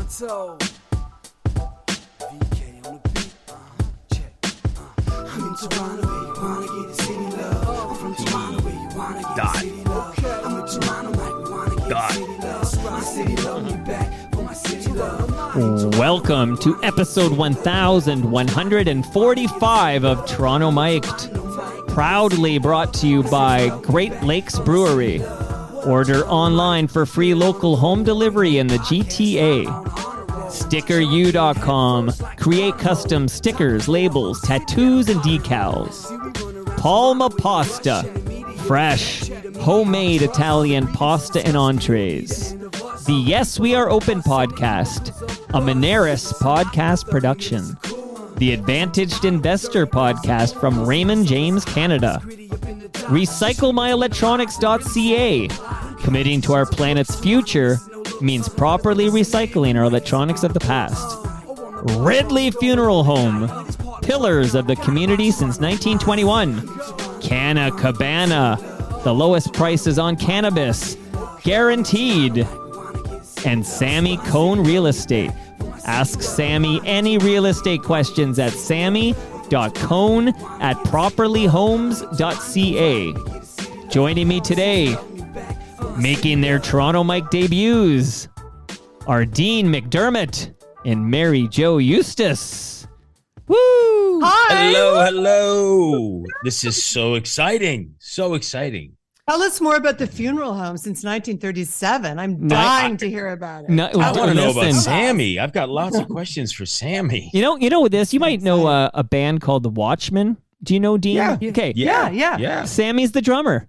Toronto. VK on the beat. Check. I'm in Toronto where you wanna get the city love. I'm from Toronto where you wanna get the city love. I'm in Toronto like we wanna get the city love. My city love me back for my city love. Welcome to episode 1145 of Toronto Mic'd. Proudly brought to you by Great Lakes Brewery. Order online for free local home delivery in the GTA. StickerU.com. Create custom stickers, labels, tattoos, and decals. Palma Pasta. Fresh, homemade Italian pasta and entrees. The Yes We Are Open podcast, a Moneris podcast production. The Advantaged Investor podcast from Raymond James, Canada. RecycleMyElectronics.ca. Committing to our planet's future means properly recycling our electronics of the past. Ridley Funeral Home. Pillars of the community since 1921. Canna Cabana. The lowest prices on cannabis. Guaranteed. And Sammy Cone Real Estate. Ask Sammy any real estate questions at sammy.cone@properlyhomes.ca. Joining me today, making their Toronto Mike debuts, are Dean McDermott and Mary Jo Eustace. Woo! Hi! Hello. This is so exciting. So exciting. Tell us more about the funeral home since 1937. I'm dying to hear about it. I want to know about Sammy. I've got lots of questions for Sammy. You know this. You might know a band called The Watchmen. Do you know Dean? Yeah. Okay. Yeah. Sammy's the drummer.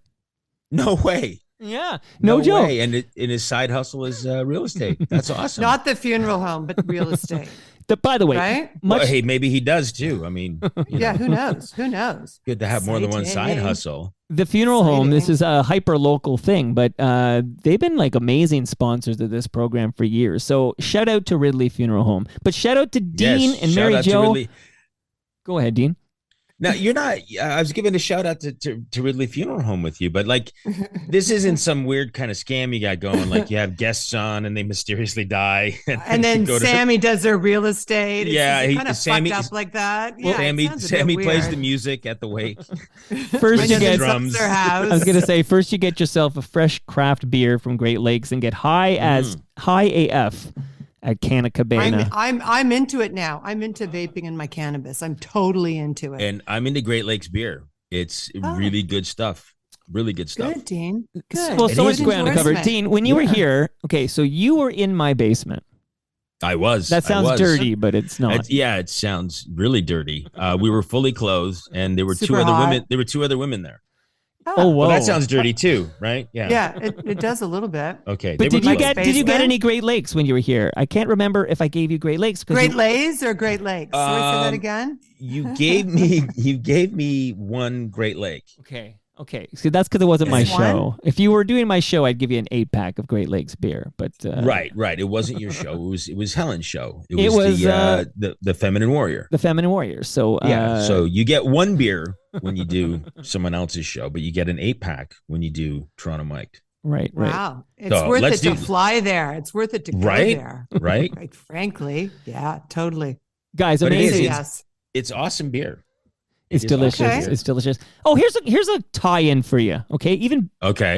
No way. Yeah. No joke. Way. And his side hustle is real estate. That's awesome. Not the funeral home, but real estate. By the way, right? Hey, maybe he does too. I mean, who knows? Who knows? Good to have more than one side hustle. The funeral home, this is a hyper local thing, but they've been like amazing sponsors of this program for years. So shout out to Ridley Funeral Home, but shout out to Dean and Mary Jo. Go ahead, Dean. Now, you're not, I was giving a shout out to Ridley Funeral Home with you, but like, this isn't some weird kind of scam you got going. Like you have guests on and they mysteriously die. And then Sammy does their real estate. Yeah. Kind of fucked up like that. Well, Sammy plays the music at the wake. First you get drums. I was going to say, first you get yourself a fresh craft beer from Great Lakes and get high AF. At Canna Cabana. I'm into it now. I'm into vaping and my cannabis. I'm totally into it. And I'm into Great Lakes beer. It's really good stuff. Really good stuff. Good, Dean. Good. Well, so much ground to cover. Dean, when you were here, okay, so you were in my basement. I was. That sounds dirty, but it's not. It sounds really dirty. We were fully clothed, and there were two other women. There were two other women there. Oh, whoa. Well, that sounds dirty too, right? Yeah. Yeah, it does a little bit. Okay. But did you get any Great Lakes when you were here? I can't remember if I gave you Great Lakes. Great Lays or Great Lakes? Sorry, say that again. You gave me one Great Lake. Okay. See, that's because it wasn't my Just show. If you were doing my show, I'd give you an 8-pack of Great Lakes beer. But Right. It wasn't your show. It was Helen's show. It was the Feminine Warrior. The Feminine Warrior. So so you get one beer when you do someone else's show, but you get an 8-pack when you do Toronto Mic'd. Right. Wow. It's worth it to fly there. It's worth it to go there. Right. Quite frankly. Yeah, totally. Guys, amazing. Yes. It's awesome beer. It's delicious. Awesome. It's delicious. Oh, here's a tie-in for you. Okay.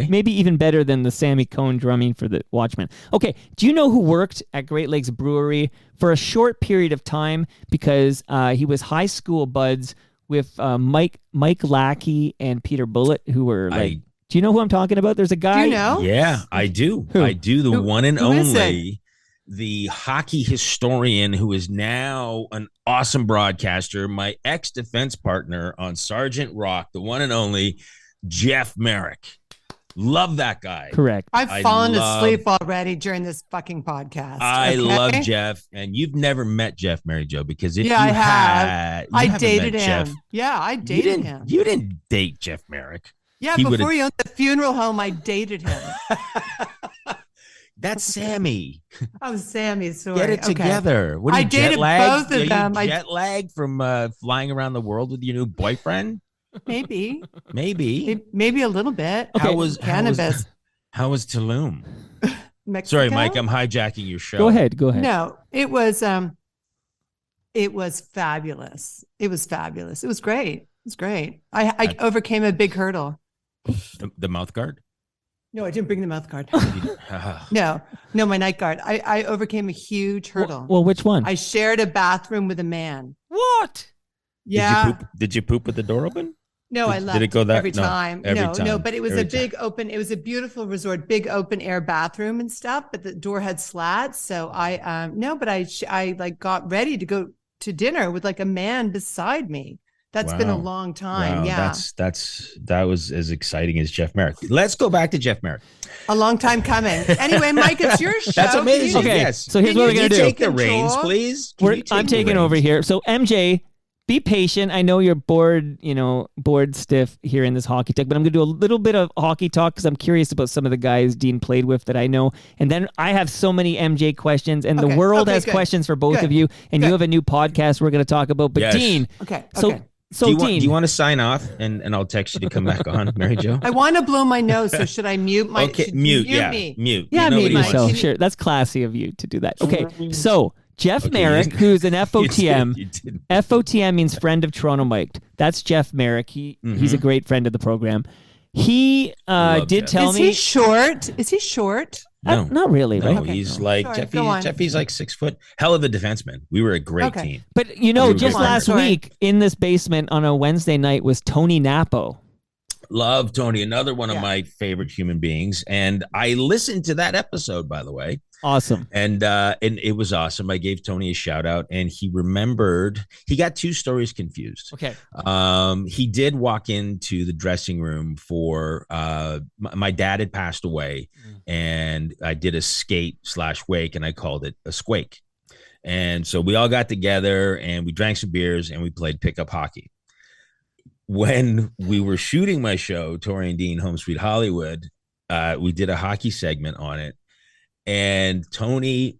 Maybe even better than the Sammy Cone drumming for the Watchmen. Okay. Do you know who worked at Great Lakes Brewery for a short period of time because he was high school buds with Mike Lackey and Peter Bullitt, who were like. Do you know who I'm talking about? There's a guy. Do you know? Yeah, I do. Who? I do. The one and who is only. The hockey historian who is now an awesome broadcaster, my ex-defense partner on Sergeant Rock, the one and only Jeff Merrick. Love that guy. Correct. I've fallen asleep already during this fucking podcast. I love Jeff, and you've never met Jeff, Mary Jo, because if I you have. I dated him. Jeff, yeah, I dated him. You didn't date Jeff Merrick. Yeah, before he owned the funeral home, I dated him. That's Sammy. Oh, Sammy, sorry. Get it together. What are you, dated jet lagged? both of them. Jet lagged from flying around the world with your new boyfriend? Maybe a little bit. Okay. How was cannabis? How was Tulum? Mexico. Sorry, Mike, I'm hijacking your show. Go ahead. No, it was fabulous. It was fabulous. It was great. It was great. I overcame a big hurdle. The mouth guard? No, I didn't bring the mouth guard. No, my night guard. I overcame a huge hurdle. Well, which one? I shared a bathroom with a man. What? Yeah. Did you poop with the door open? No, I left. Did it go that every time? Every time. No, but it was every a big open. It was a beautiful resort, big open air bathroom and stuff. But the door had slats, so I like got ready to go to dinner with like a man beside me. That's been a long time. Wow. Yeah, that was as exciting as Jeff Merrick. Let's go back to Jeff Merrick. a long time coming. Anyway, Mike, it's your show. That's amazing. Okay, Yes. so here's what we're gonna do. Take the reins, please. I'm taking over here. So MJ, be patient. I know you're bored stiff here in this hockey talk, but I'm going to do a little bit of hockey talk because I'm curious about some of the guys Dean played with that I know. And then I have so many MJ questions, and the world has questions for both of you. And you have a new podcast we're going to talk about. But Yes. Dean, So do Dean, you want to sign off and I'll text you to come back on, Mary Jo? I want to blow my nose, so should I mute my? Okay, mute. Yeah, me. mute. Yeah, Nobody mute wants- yourself. Sure, that's classy of you to do that. Okay, so Jeff Merrick, who's an FOTM. You didn't. FOTM means friend of Toronto Mike. That's Jeff Merrick. He's a great friend of the program. He did Jeff. tell Is me. he short? Is he short? No, not really, no, right? he's like Sorry, go on. Jeffy's like 6 foot. Hell of a defenseman. We were a great team. But just on, last sorry. week in this basement on a Wednesday night was Tony Napo. Love Tony, another one of my favorite human beings. And I listened to that episode, by the way. Awesome. And it was awesome. I gave Tony a shout out, and he remembered. He got 2 stories confused. Okay. He did walk into the dressing room for my dad had passed away, and I did a skate/wake, and I called it a squake. And so we all got together, and we drank some beers, and we played pickup hockey. When we were shooting my show, Tori and Dean, Home Sweet Hollywood, we did a hockey segment on it. And Tony,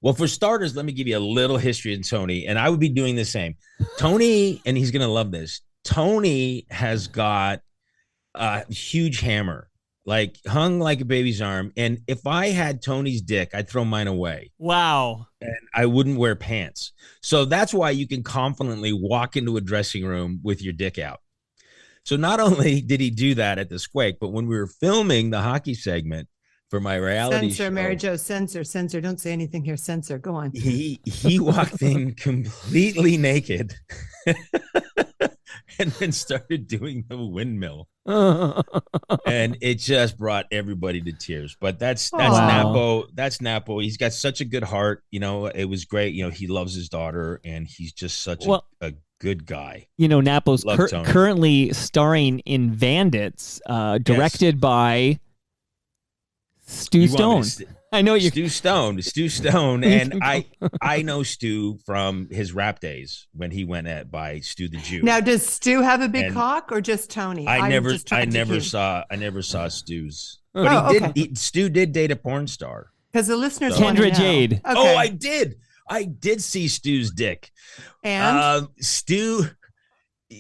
well, for starters, let me give you a little history of Tony. And I would be doing the same. Tony, and he's going to love this. Tony has got a huge hammer, like hung like a baby's arm. And if I had Tony's dick, I'd throw mine away. Wow. And I wouldn't wear pants. So that's why you can confidently walk into a dressing room with your dick out. So not only did he do that at the Squake, but when we were filming the hockey segment for my reality Censor, show, Mary Jo, censor. Don't say anything here. Censor. Go on. he walked in completely naked and then started doing the windmill. And it just brought everybody to tears. But that's Napo. That's Napo. He's got such a good heart. It was great. He loves his daughter, and he's just such a good guy. Napo's currently starring in Vandits, directed by Stu Stone. I know you. Stu Stone, and I know Stu from his rap days when he went by Stu the Jew. Now, does Stu have a big cock or just Tony? I never saw Stu's. But Stu did date a porn star. Because the listeners Kendra want to know. Jade. Okay. Oh, I did see Stu's dick. And Stu,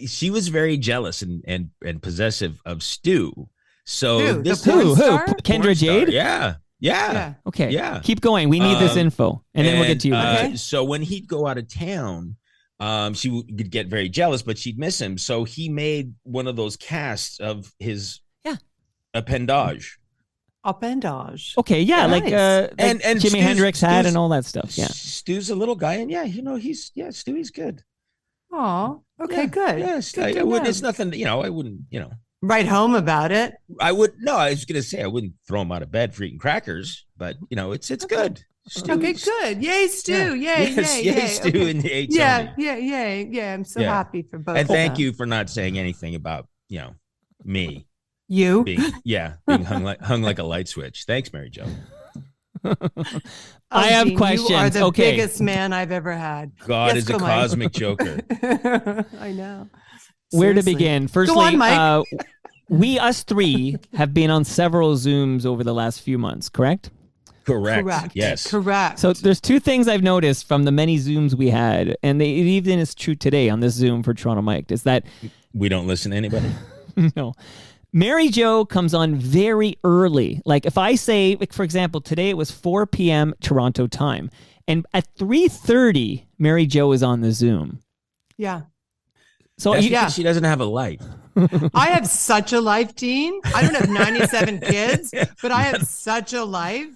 she was very jealous and possessive of Stu. So the porn star? Kendra Jade? Yeah. Okay. Yeah. Keep going. We need this info, and then we'll get to you. Okay. So when he'd go out of town, she would get very jealous, but she'd miss him. So he made one of those casts of his appendage. Appendage. Okay, yeah, Nice. like And Jimi Hendrix had and all that stuff. Yeah. Stu's a little guy, and Stewie's good. Oh, okay, good. Yes, Good I to would. know. It's nothing. I wouldn't. Write home about it. I would. No, I was gonna say I wouldn't throw him out of bed for eating crackers, but it's good. Okay, good. Yay, Stu. Yeah. Yay, Yes, yay, yay, yay. Stu Okay. and yay, Yeah, Tony. yeah. I'm so Yeah. happy for both. And of thank them. you for not saying anything about me You. being hung like a light switch. Thanks, Mary Jo. I have Dean, questions. You are the Okay. biggest man I've ever had. God Yes, is a go, Mike. cosmic joker. I know. Where to Seriously. begin? Firstly, Go on, Mike. us three have been on several Zooms over the last few months, correct? Correct. Yes. Correct. So there's two things I've noticed from the many Zooms we had, and it even is true today on this Zoom for Toronto Mike, is that We don't listen to anybody. no, Mary Jo comes on very early. Like if I say, like for example, today it was 4 p.m. Toronto time. And at 3:30, Mary Jo is on the Zoom. Yeah. So That's because she doesn't have a life. I have such a life, Dean. I don't have 97 kids, but I have such a life.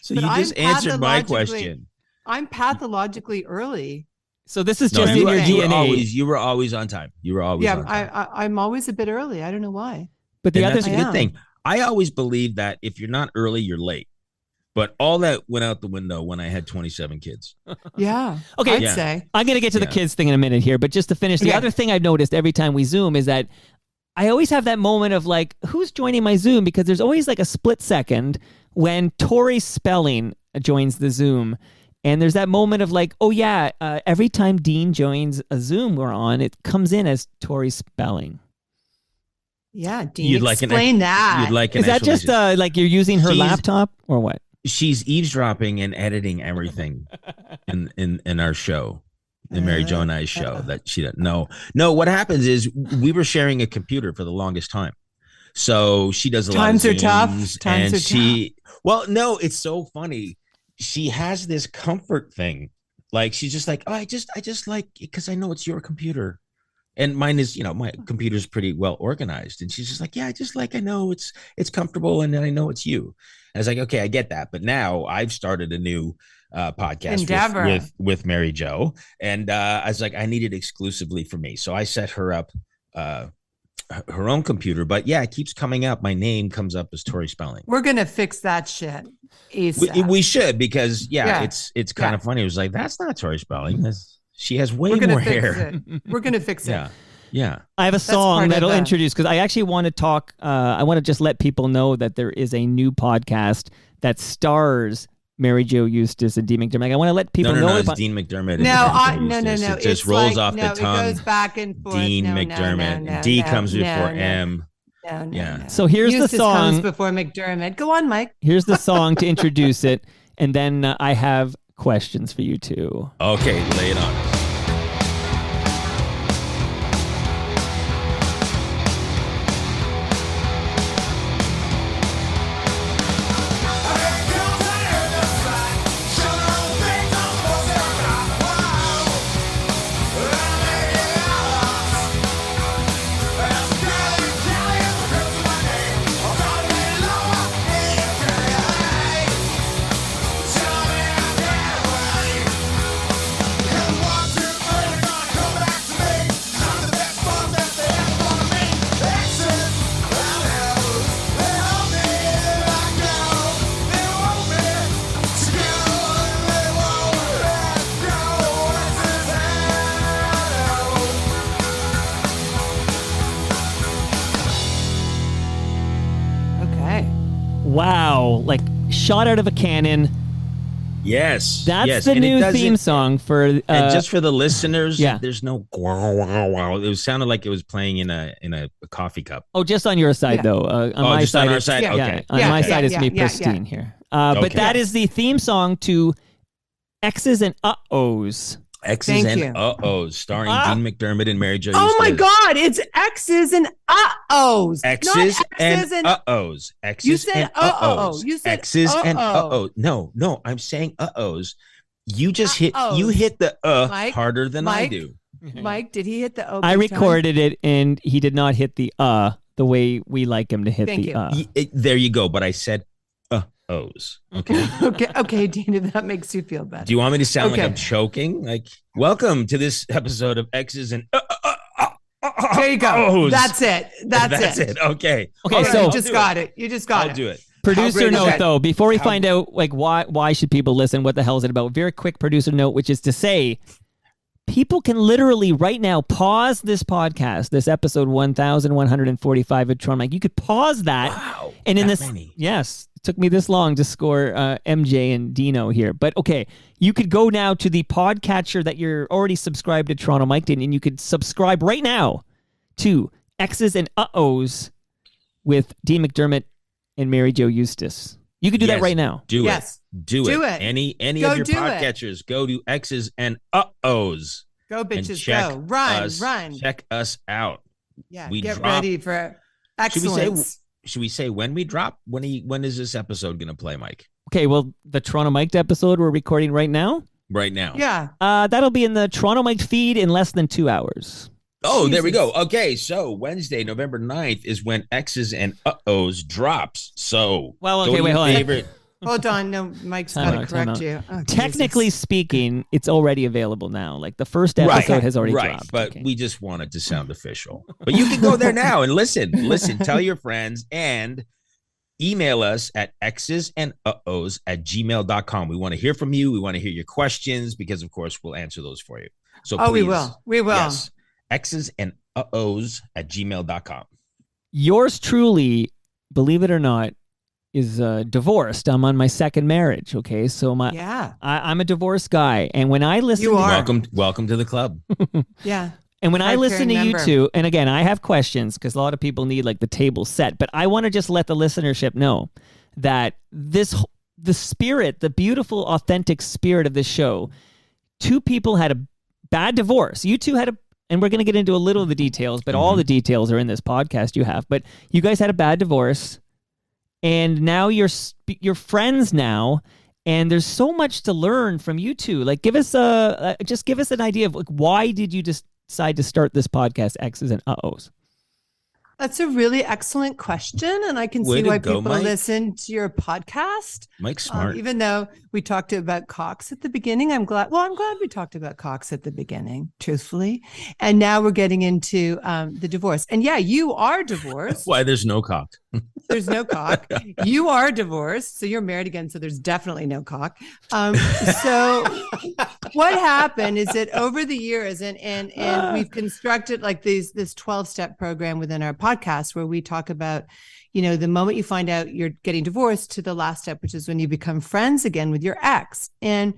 So But you just answered my pathologically- question. I'm pathologically early. So this is No, just in your DNA. You were always on time. You were always Yeah, on time. I'm always a bit early. I don't know why. But the And other that's a I good am. thing. I always believe that if you're not early, you're late. But all that went out the window when I had 27 kids. Yeah. Okay. I'd Yeah. say. I'm going to get to the Yeah. kids thing in a minute here, but just to finish, the Okay. other thing I've noticed every time we Zoom is that I always have that moment of like, who's joining my Zoom? Because there's always like a split second when Tori Spelling joins the Zoom. And there's that moment of like, oh yeah, every time Dean joins a Zoom we're on, it comes in as Tori Spelling. Yeah, Dean, You'd like explain that. You'd like an Is that just explanation. like you're using her She's- laptop or what? She's eavesdropping and editing everything in our show, in Mary Jo and I's show. That she doesn't know. No, what happens is we were sharing a computer for the longest time. So she does a Times lot are of tough. Zooms, Times and are well, no, it's so funny. She has this comfort thing. Like she's just like, oh, I just like because I know it's your computer. And mine is, my computer's pretty well organized. And she's just like, yeah, I know it's comfortable and then I know it's you. I was like, okay, I get that. But now I've started a new podcast Endeavor. with Mary Jo. And I was like, I need it exclusively for me. So I set her up her own computer. But yeah, it keeps coming up. My name comes up as Tori Spelling. We're going to fix that shit. ASAP. We should because, Yeah. it's kind of funny. It was like, that's not Tori Spelling. She has way We're going more to fix hair. it. We're going to fix it. Yeah. Yeah. I have a part song of that'll the- introduce because I actually want to talk. I want to just let people know that there is a new podcast that stars Mary Jo Eustace and Dean McDermott. I want to let people know No, it's about. Dean McDermott. No, and no. Eustace. It just It's rolls like, off no, the tongue. It goes back and forth. Dean No, McDermott. No, D no, comes before no, M. No. Yeah. So here's Eustace the song. comes before McDermott. Go on, Mike. Here's the song to introduce it, and then I have questions for you too. Okay, lay it on. Okay. Wow, like shot out of a cannon. Yes. That's yes. the and it new doesn't- theme song for. And just for the listeners, yeah. there's no wow, wow, wow. It sounded like it was playing in a coffee cup. oh, just on your side Yeah. though. On my just side, on our it's- side? Yeah. Okay. on Yeah, my yeah, side, it's yeah, me yeah, pristine here. But Okay. that is the theme song to X's and Uh-Ohs. X's Thank and you. Uh-Ohs, starring Ah. Dean McDermott and Mary Jo Oh my Eustace. God! It's X's and uh-ohs. X's Not and X's and uh-ohs. X's You said and uh-oh. uh-ohs. You said X's and uh-oh. uh-oh. No, I'm saying uh-ohs. You just hit Uh-ohs. the Mike, harder than I Mike. do. Mike, did he hit the O? I big time? recorded it, and he did not hit the the way we like him to hit Thank the you. There you go, but I said uh-ohs. Okay. Okay, Dean, if that makes you feel better. Do you want me to sound like Okay. I'm choking? Like, welcome to this episode of X's and There you go. ohs. That's it. That's it. Okay. Okay, All so- I'll you just do got it. You just got I'll it. do it. Producer great is note that? though, before we How- find out like why should people listen, what the hell is it about? Very quick producer note, which is to say people can literally right now pause this podcast, this episode 1145 of Tron. Like you could pause that Wow. and in that this many. yes, it took me this long to score MJ and Dino here. But okay, you could go now to the podcatcher that you're already subscribed to Toronto Mike Dean, and you could subscribe right now to X's and Uh-Ohs with Dean McDermott and Mary Jo Eustace. You could do that Yes. right now. Do Yes. it. Do Do it. it. Any Go of your do it. podcatchers, go to X's and uh-ohs. Go, And bitches, check go. Run, us, run. Check us out. Yeah, we get drop- ready for Excellence. Should we say when we drop? When is this episode going to play, Mike? Okay, well, the Toronto Mic'd episode we're recording right now. Right now. Yeah. That'll be in the Toronto Mic'd feed in less than 2 hours. Oh, Jesus. there we go. Okay, so Wednesday, November 9th is when X's and Uh-Ohs drops. So, Well, okay, go to wait, your hold on. favorite. Hold on. No, Mike's Time got to out, time correct out. you. Oh, Technically Jesus. speaking, it's already available now. Like the first episode has already dropped. But Okay. we just want it to sound official. But you can go there now and listen. Tell your friends and email us at xsanduhs@gmail.com. We want to hear from you. We want to hear your questions because, of course, we'll answer those for you. So Oh, please, we will. We will. Yes, xsanduhs@gmail.com. Yours truly, believe it or not, is divorced. I'm on my second marriage. Okay, so Yeah. I'm a divorced guy, and when I listen, You are. Welcome to the club. Yeah. and when I listen to you member. two, and again, I have questions because a lot of people need like the table set, but I want to just let the listenership know that the spirit, the beautiful, authentic spirit of this show, two people had a bad divorce. You two had and we're going to get into a little of the details, but all the details are in this podcast you have. But you guys had a bad divorce. And now you're friends now, and there's so much to learn from you two. Like, give us an idea of like why did you decide to start this podcast, X's and Uh-Ohs? That's a really excellent question. And I can Way see to why go, people Mike. listen to your podcast. Mike's smart. Even though we talked about Cox at the beginning, I'm glad we talked about Cox at the beginning, truthfully. And now we're getting into the divorce. And yeah, you are divorced. Why there's no cock. There's no cock. You are divorced. So you're married again. So there's definitely no cock. So what happened is that over the years, and we've constructed like this 12-step program within our podcast where we talk about, the moment you find out you're getting divorced to the last step, which is when you become friends again with your ex. And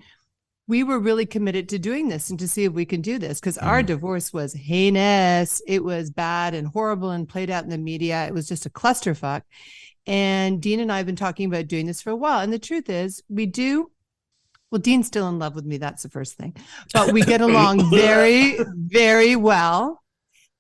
we were really committed to doing this and to see if we can do this because our divorce was heinous. It was bad and horrible and played out in the media. It was just a clusterfuck. And Dean and I have been talking about doing this for a while. And the truth is we do. Well, Dean's still in love with me. That's the first thing. But we get along very, very well.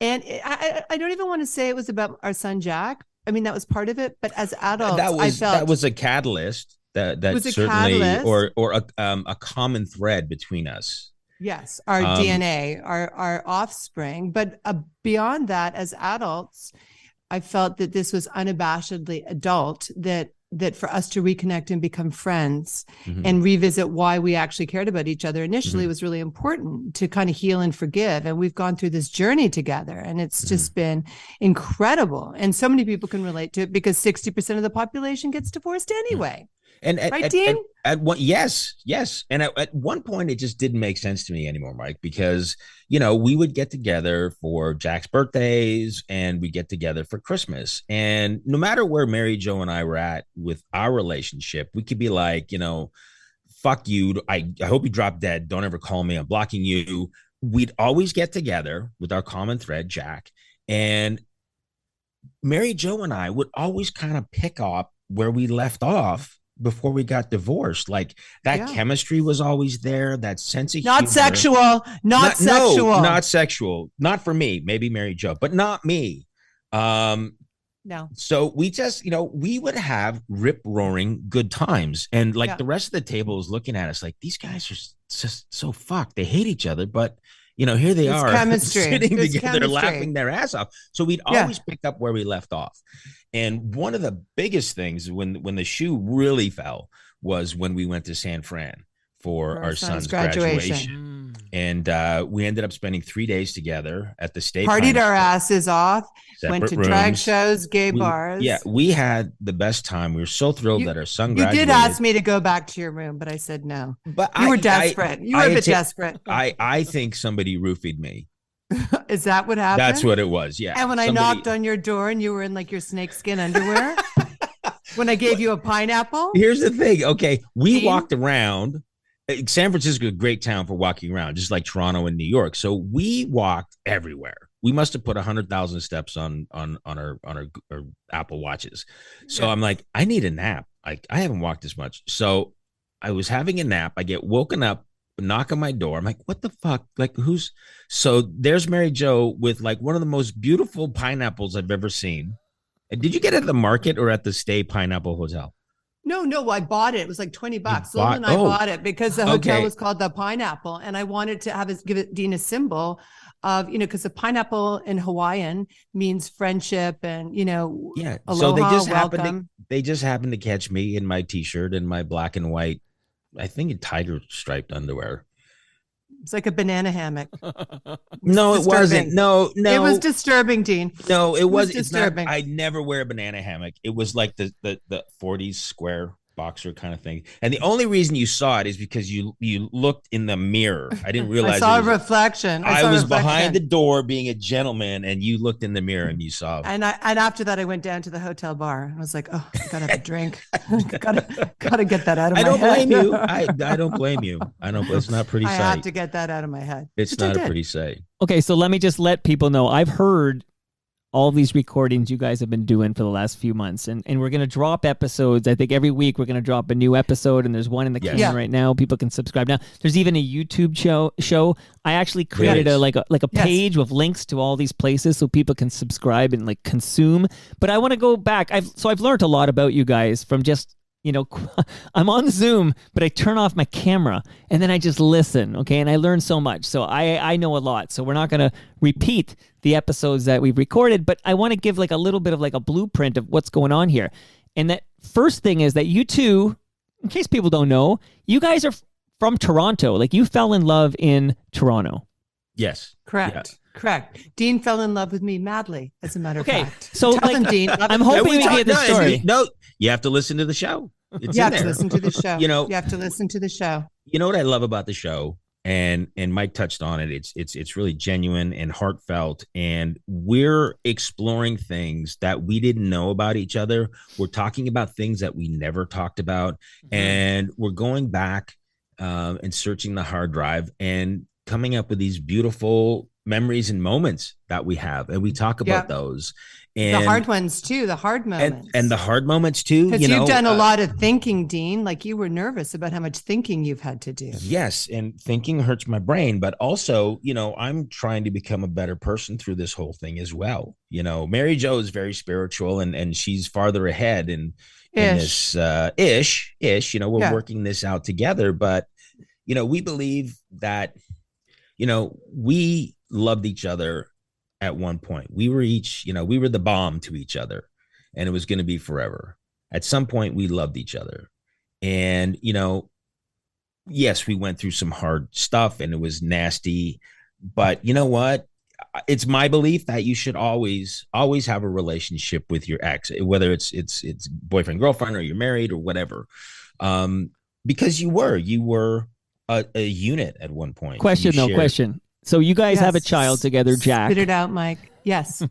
And I don't even want to say it was about our son, Jack. I mean, that was part of it. But as adults, that was a catalyst. That was a certainly, catalyst. or a common thread between us. Yes, our DNA, our offspring. But beyond that, as adults, I felt that this was unabashedly adult, that for us to reconnect and become friends and revisit why we actually cared about each other initially was really important to kind of heal and forgive. And we've gone through this journey together and it's just been incredible. And so many people can relate to it because 60% of the population gets divorced anyway. And right, Dean? Yes. And at one point, it just didn't make sense to me anymore, Mike, because, we would get together for Jack's birthdays and we get together for Christmas. And no matter where Mary Jo and I were at with our relationship, we could be like, fuck you. I hope you drop dead. Don't ever call me. I'm blocking you. We'd always get together with our common thread, Jack. And Mary Jo and I would always kind of pick up where we left off before we got divorced. Like that chemistry was always there, that sense of humor. Not sexual. Not sexual. Not for me, maybe Mary Jo, but not me. No. So we just, we would have rip roaring good times. And like the rest of the table is looking at us like these guys are just so fucked. They hate each other, but here they are sitting together laughing their ass off. So we'd always pick up where we left off. And one of the biggest things when the shoe really fell was when we went to San Fran for our son's graduation. And we ended up spending 3 days together at the state. Partied our asses off, went to drag rooms. shows, gay bars. Yeah, we had the best time. We were so thrilled that our son graduated. You did ask me to go back to your room, but I said no. But you were desperate. You were a bit desperate. I think somebody roofied me. Is that what happened? That's what it was, yeah. And when I knocked on your door and you were in like your snakeskin underwear, when I gave you a pineapple? Here's the thing. Okay, we walked around. San Francisco is a great town for walking around, just like Toronto and New York. So we walked everywhere. We must have put 100,000 steps on our Apple Watches. So I'm like, I need a nap. I haven't walked as much. So I was having a nap. I get woken up, knock on my door. I'm like, what the fuck? Like, so there's Mary Jo with like one of the most beautiful pineapples I've ever seen. Did you get it at the market or at the Stay Pineapple Hotel? No, I bought it. It was like $20. bought- Zola and I oh. bought it because the hotel Okay. was called the Pineapple, and I wanted to give it Dean a symbol of, because the pineapple in Hawaiian means friendship and, Yeah. aloha, So welcome. they just happened to catch me in my t-shirt and my black and white, I think a tiger striped underwear. It's like a banana hammock. No, it disturbing. wasn't. No. It was disturbing, Dean. No, it was. It's not. disturbing. I never wear a banana hammock. It was like the 40s square boxer kind of thing. And the only reason you saw it is because you looked in the mirror. I didn't realize. I saw a reflection. I was behind the door being a gentleman, and you looked in the mirror and you saw. And after that, I went down to the hotel bar. I was like, oh, I gotta have a drink. gotta get that out of my head. I don't blame you. I don't blame you. It's not a pretty sight. I have to get that out of my head. It's not a pretty sight. Okay, so let me just let people know. I've heard all these recordings you guys have been doing for the last few months, and we're going to drop episodes. I think every week we're going to drop a new episode, and there's one in the can right now. People can subscribe now. There's even a YouTube show. I actually created a page with links to all these places so people can subscribe and like consume. But I want to go back. I've learned a lot about you guys from just, I'm on Zoom, but I turn off my camera and then I just listen, okay? And I learn so much. So I know a lot. So we're not going to repeat the episodes that we've recorded, but I want to give like a little bit of like a blueprint of what's going on here. And that first thing is that you two, in case people don't know, you guys are from Toronto. Like you fell in love in Toronto. Yes. Correct. Yeah. Correct. Dean fell in love with me madly, as a matter of fact. So Tell them, Dean. I'm hoping we get the story. No, you have to listen to the show. It's You in have to there. listen to the show. You know- you have to listen to the show. You know what I love about the show, and Mike touched on it. It's really genuine and heartfelt, and we're exploring things that we didn't know about each other. We're talking about things that we never talked about, and we're going back and searching the hard drive and coming up with these beautiful memories and moments that we have, and we talk about those. And the hard ones too, the hard moments. and the hard moments too. Because you've done a lot of thinking, Dean. Like you were nervous about how much thinking you've had to do. Yes, and thinking hurts my brain, but also, I'm trying to become a better person through this whole thing as well. Mary Jo is very spiritual, and she's farther ahead in this ish. We're working this out together, but we believe that we loved each other at one point. We were each, we were the bomb to each other, and it was going to be forever. At some point, we loved each other. And, yes, we went through some hard stuff and it was nasty, but you know what? It's my belief that you should always have a relationship with your ex, whether it's boyfriend, girlfriend, or you're married or whatever. Because you were a unit at one point. Question. So you guys have a child together, Jack. Spit it out, Mike. Yes.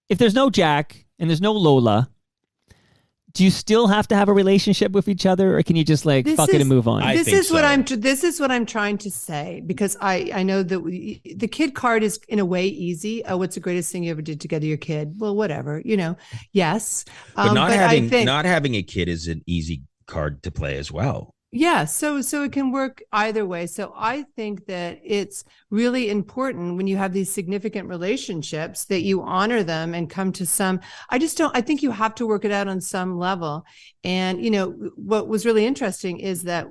If there's no Jack and there's no Lola, do you still have to have a relationship with each other, or can you just fuck it and move on? I This think is what so. this is what I'm trying to say, because I know that the kid card is in a way easy. Oh, what's the greatest thing you ever did together? Your kid. Well, whatever. Yes. But not I think, having a kid is an easy card to play as well. Yeah, so it can work either way. So I think that it's really important when you have these significant relationships that you honor them and come to some. I think you have to work it out on some level. And what was really interesting is that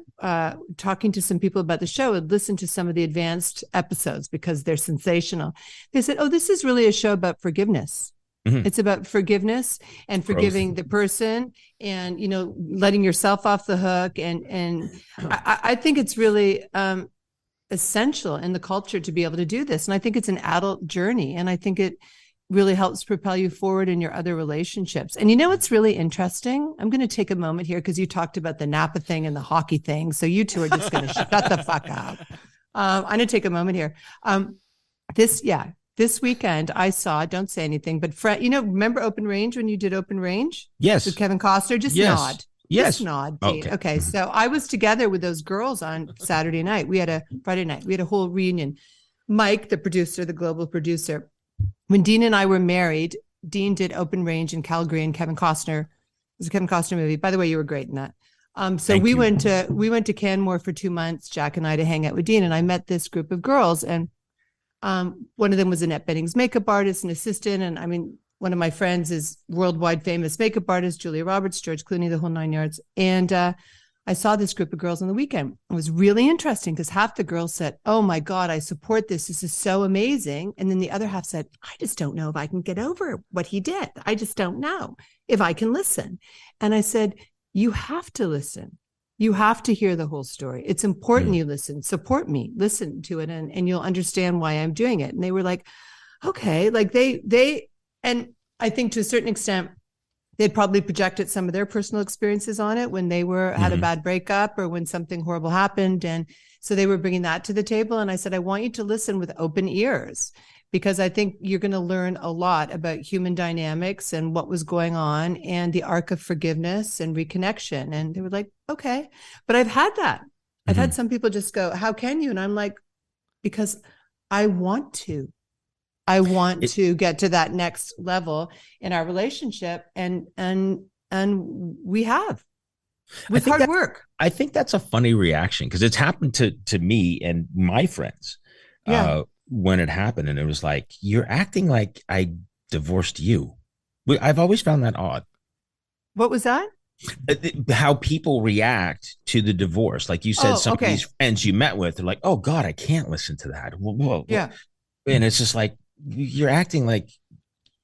talking to some people about the show, had listened to some of the advanced episodes because they're sensational. They said, "Oh, this is really a show about forgiveness." Mm-hmm. It's about forgiveness and forgiving the person and, letting yourself off the hook. And I think it's really essential in the culture to be able to do this. And I think it's an adult journey. And I think it really helps propel you forward in your other relationships. And it's really interesting. I'm going to take a moment here because you talked about the Napa thing and the hockey thing. So you two are just going to shut the fuck up. I'm going to take a moment here. This weekend I saw, don't say anything, but Fred, remember Open Range when you did Open Range? Yes. With Kevin Costner? Just nod. Yes. Just nod. Okay. So I was together with those girls on Friday night. We had a whole reunion. Mike, the producer, the global producer, when Dean and I were married, Dean did Open Range in Calgary and Kevin Costner. It was a Kevin Costner movie. By the way, you were great in that. So we went to Canmore for 2 months, Jack and I, to hang out with Dean, and I met this group of girls, and one of them was Annette Benning's makeup artist and assistant. And one of my friends is worldwide famous makeup artist, Julia Roberts, George Clooney, the whole 9 yards. And I saw this group of girls on the weekend. It was really interesting because half the girls said, oh my God, I support this. This is so amazing. And then the other half said, I just don't know if I can get over what he did. I just don't know if I can listen. And I said, you have to listen. You have to hear the whole story. It's important you listen, support me, listen to it, and you'll understand why I'm doing it. And they were like, okay, like they, and I think to a certain extent, they'd probably projected some of their personal experiences on it when they had a bad breakup or when something horrible happened. And so they were bringing that to the table. And I said, I want you to listen with open ears, because I think you're going to learn a lot about human dynamics and what was going on and the arc of forgiveness and reconnection. And they were like, okay. But I've had that. I've had some people just go, how can you? And I'm like, because I want to. I want to get to that next level in our relationship. And we have with hard work. I think that's a funny reaction because it's happened to me and my friends. When it happened, and it was like, you're acting like I divorced you. I've always found that odd. What was that? How people react to the divorce. Like you said, some of these friends you met with are like, oh God, I can't listen to that. Whoa. Yeah. And it's just like, you're acting like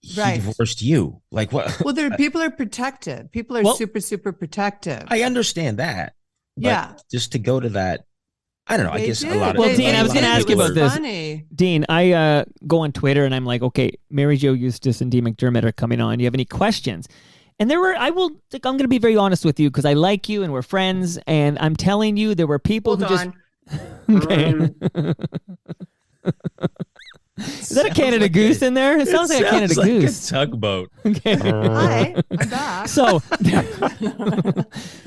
he divorced you. Like what? Well, people are protective. People are super, super protective. I understand that. But just to go to that, I don't know. I guess a lot of. Well, Dean, I was going to ask you about this. Funny. Dean, I go on Twitter and I'm like, okay, Mary Jo Eustace and Dee McDermott are coming on. Do you have any questions? And I'm going to be very honest with you because I like you and we're friends. And I'm telling you, there were people Okay. Is that a Canada Goose in there? It sounds like a Canada Goose. A tugboat. Okay. Hi, I'm back. So,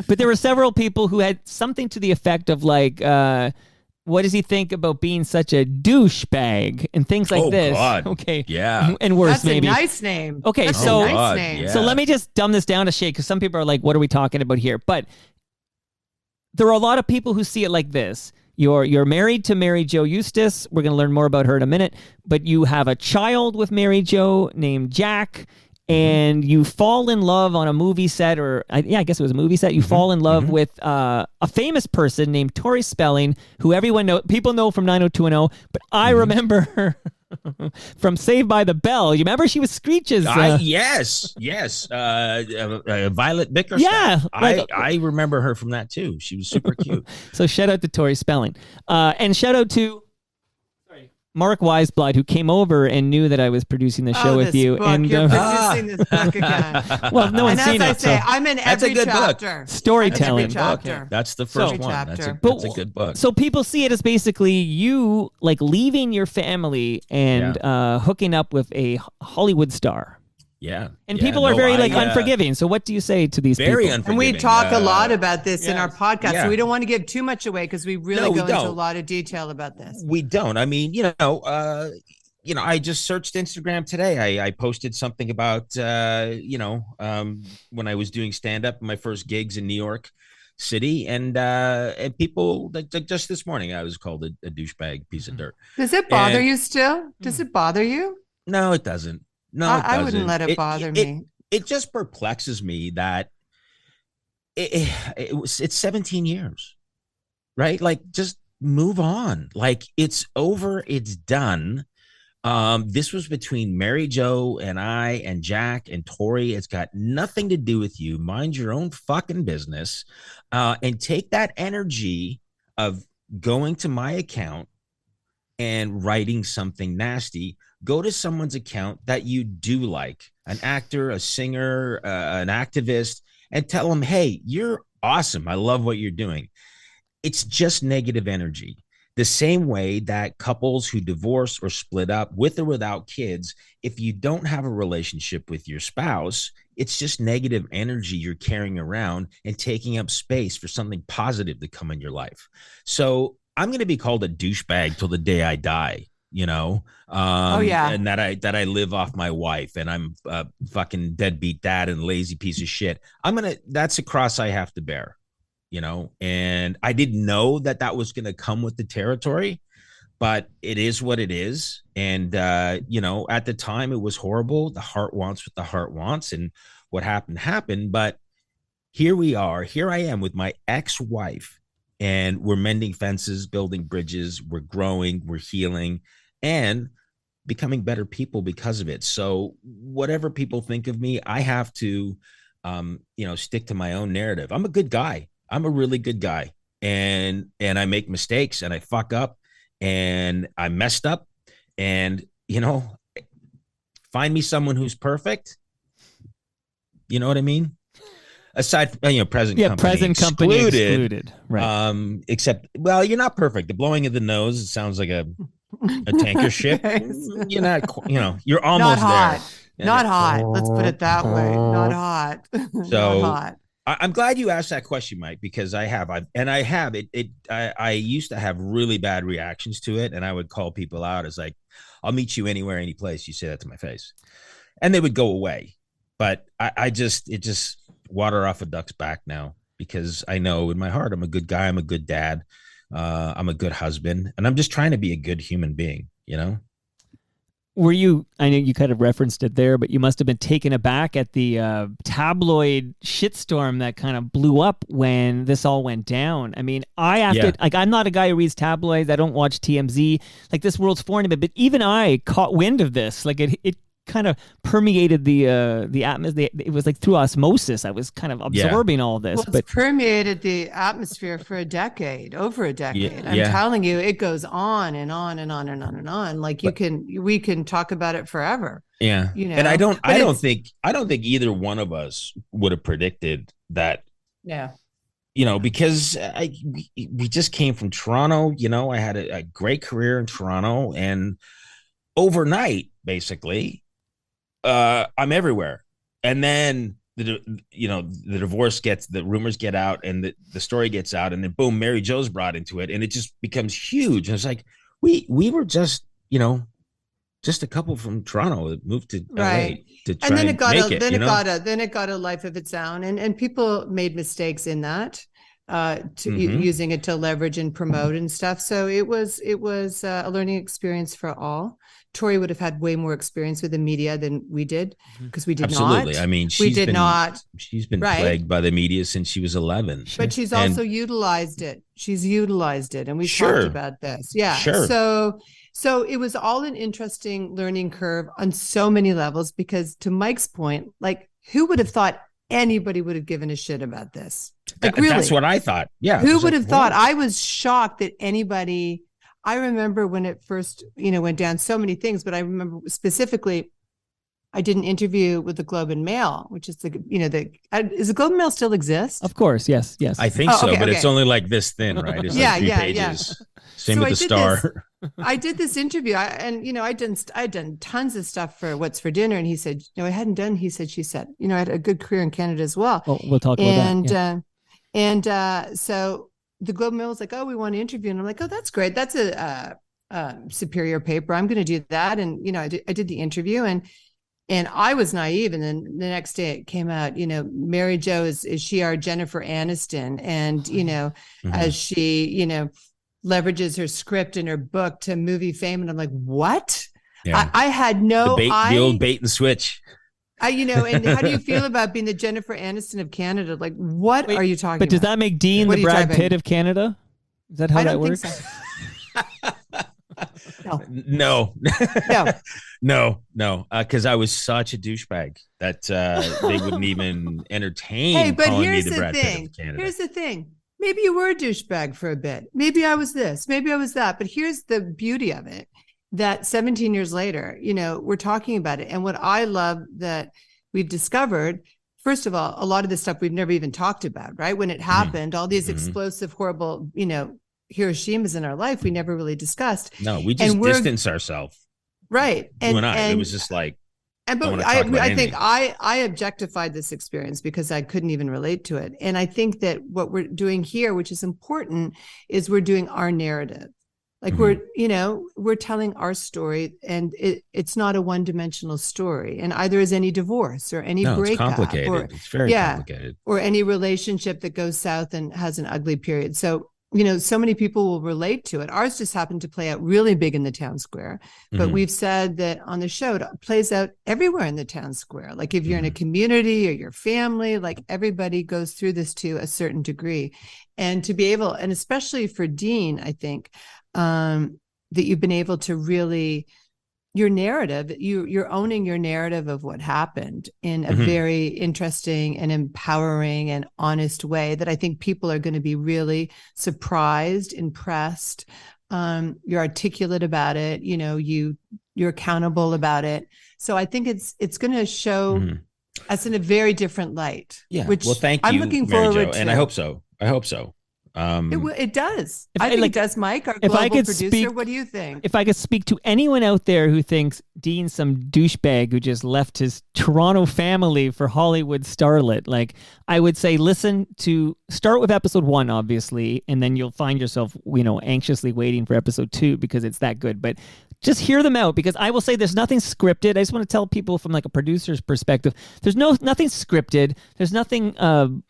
but there were several people who had something to the effect of like, what does he think about being such a douchebag and things like this? God. Okay. Yeah. And worse, That's maybe. a nice name. Okay. That's so, a nice name. So let me just dumb this down a shade because some people are like, what are we talking about here? But there are a lot of people who see it like this. You're married to Mary Jo Eustace. We're going to learn more about her in a minute. But you have a child with Mary Jo named Jack, and you fall in love on a movie set, I guess it was a movie set. You fall in love with a famous person named Tori Spelling, who people know from 90210, but I remember her from Saved by the Bell. You remember she was Screech's? Yes. Violet Bickerstaff. Yeah. I remember her from that too. She was super cute. So shout out to Tori Spelling. And shout out to Mark Weisblad, who came over and knew that I was producing the show with you. Book. And you're producing this book again. Well, no one's seen it. And as I say, I'm in every chapter. Storytelling. That's the first one. That's a good book. So people see it as basically you like leaving your family and hooking up with a Hollywood star. Yeah. And people are very unforgiving. So what do you say to these people? Very unforgiving. And we talk a lot about this in our podcast. So we don't want to give too much away because we really go into a lot of detail about this. We don't. I mean, I just searched Instagram today. I posted something about, when I was doing stand-up, my first gigs in New York City. And people, just this morning, I was called a douchebag piece of dirt. Does it bother you still? Does it bother you? No, it doesn't. No, I wouldn't let it bother me. It just perplexes me that it's 17 years, right? Like, just move on. Like, it's over. It's done. This was between Mary Jo and I and Jack and Tori. It's got nothing to do with you. Mind your own fucking business, and take that energy of going to my account and writing something nasty. Go to someone's account that you do like, an actor, a singer, an activist, and tell them, hey, you're awesome. I love what you're doing. It's just negative energy. The same way that couples who divorce or split up with or without kids, if you don't have a relationship with your spouse, it's just negative energy you're carrying around and taking up space for something positive to come in your life. So I'm going to be called a douchebag till the day I die. And that I live off my wife and I'm a fucking deadbeat dad and lazy piece of shit. That's a cross I have to bear, and I didn't know that was going to come with the territory, but it is what it is. And, at the time it was horrible. The heart wants what the heart wants. And what happened. But here we are. Here I am with my ex-wife, and we're mending fences, building bridges. We're growing, we're healing, and becoming better people because of it. So whatever people think of me, I have to, stick to my own narrative. I'm a good guy. I'm a really good guy. And I make mistakes, and I fuck up, and I messed up, and, find me someone who's perfect. You know what I mean? Aside from, present company excluded. Right. Except, well, you're not perfect. The blowing of the nose, it sounds like a tanker ship. You're not, you're almost not hot. there. Not hot. Let's put it that way. Not hot. So Not hot. I'm glad you asked that question, Mike, because I used to have really bad reactions to it. And I would call people out as like, I'll meet you anywhere, any place. You say that to my face, and they would go away. But it just water off a duck's back now, because I know in my heart, I'm a good guy. I'm a good dad. I'm a good husband, and I'm just trying to be a good human being, Were you, I know you kind of referenced it there, but you must have been taken aback at the tabloid shitstorm that kind of blew up when this all went down. I mean, I'm not a guy who reads tabloids. I don't watch TMZ. Like, this world's foreign to me, but even I caught wind of this. Like, it kind of permeated the atmosphere. It was like through osmosis. I was kind of absorbing all this. Well, it's permeated the atmosphere for over a decade. I'm telling you, it goes on and on and on and on and on. Like, we can talk about it forever. Yeah. And I don't think either one of us would have predicted that. Yeah. Because we just came from Toronto. I had a great career in Toronto, and overnight, basically, I'm everywhere. And then the rumors get out, and the story gets out, and then boom, Mary Jo's brought into it, and it just becomes huge. And it's like, we were just a couple from Toronto that moved to LA to try and make it. Then it got a life of its own, and people made mistakes in that, using it to leverage and promote and stuff. So it was a learning experience for all. Tori would have had way more experience with the media than we did, because we did not. Absolutely. I mean, she's been plagued by the media since she was 11. But she's also utilized it. She's utilized it. And we talked about this. Yeah. Sure. So it was all an interesting learning curve on so many levels, because to Mike's point, like, who would have thought anybody would have given a shit about this? Like, really? That's what I thought. Yeah. Who would have thought? I was shocked that anybody. I remember when it first, went down, so many things, but I remember specifically, I did an interview with the Globe and Mail, which is does the Globe and Mail still exist? Of course. Yes. I think so, but it's only like this thin, right? It's like 3 pages. Same with the Star. I did this interview, I'd done tons of stuff for What's for Dinner. And he said, I hadn't done, she said, I had a good career in Canada as well. Oh, we'll talk about that. And so the Globe and Mail was like, oh, we want to interview. And I'm like, oh, that's great. That's a Superior paper. I'm going to do that. And, I did the interview, and I was naive. And then the next day it came out, Mary Jo, is she our Jennifer Aniston? And, as she, leverages her script and her book to movie fame. And I'm like, what? Yeah. I had no the old bait and switch. And how do you feel about being the Jennifer Aniston of Canada? Like, what are you talking about? But does that make Dean the Brad Pitt of Canada? Is that how that works? No. No. Because I was such a douchebag that they wouldn't even entertain. Hey, but calling here's me the the Brad thing. Pitt of Canada. Here's the thing. Maybe you were a douchebag for a bit. Maybe I was this. Maybe I was that. But here's the beauty of it. That 17 years later, we're talking about it. And what I love that we've discovered, first of all, a lot of this stuff we've never even talked about, right? When it happened, all these explosive, horrible, Hiroshimas in our life, we never really discussed. No, we just distance ourselves. Right. You and I, it was just like, but I think I objectified this experience because I couldn't even relate to it. And I think that what we're doing here, which is important, is we're doing our narrative. Like we're telling our story, and it's not a one-dimensional story. And either is any divorce or any breakup, it's complicated. It's very complicated, or any relationship that goes south and has an ugly period. So so many people will relate to it. Ours just happened to play out really big in the town square, but we've said that on the show it plays out everywhere in the town square. Like if you're in a community or your family, like everybody goes through this to a certain degree. And to be able, and especially for Dean, I think that you've been able to really, your narrative, you're owning your narrative of what happened in a very interesting and empowering and honest way that I think people are going to be really surprised, impressed. You're articulate about it. You're accountable about it. So I think it's going to show us in a very different light. Yeah. Which well, thank you, I'm looking Mary forward Jo, to. and I hope so. It does. If I think like, it does, Mike, our if I global could producer. speak- What do you think? If I could speak to anyone out there who thinks Dean's some douchebag who just left his Toronto family for Hollywood starlet, like I would say, start with episode 1, obviously, and then you'll find yourself, anxiously waiting for episode 2 because it's that good. But just hear them out, because I will say there's nothing scripted. I just want to tell people from like a producer's perspective, there's nothing scripted. There's nothing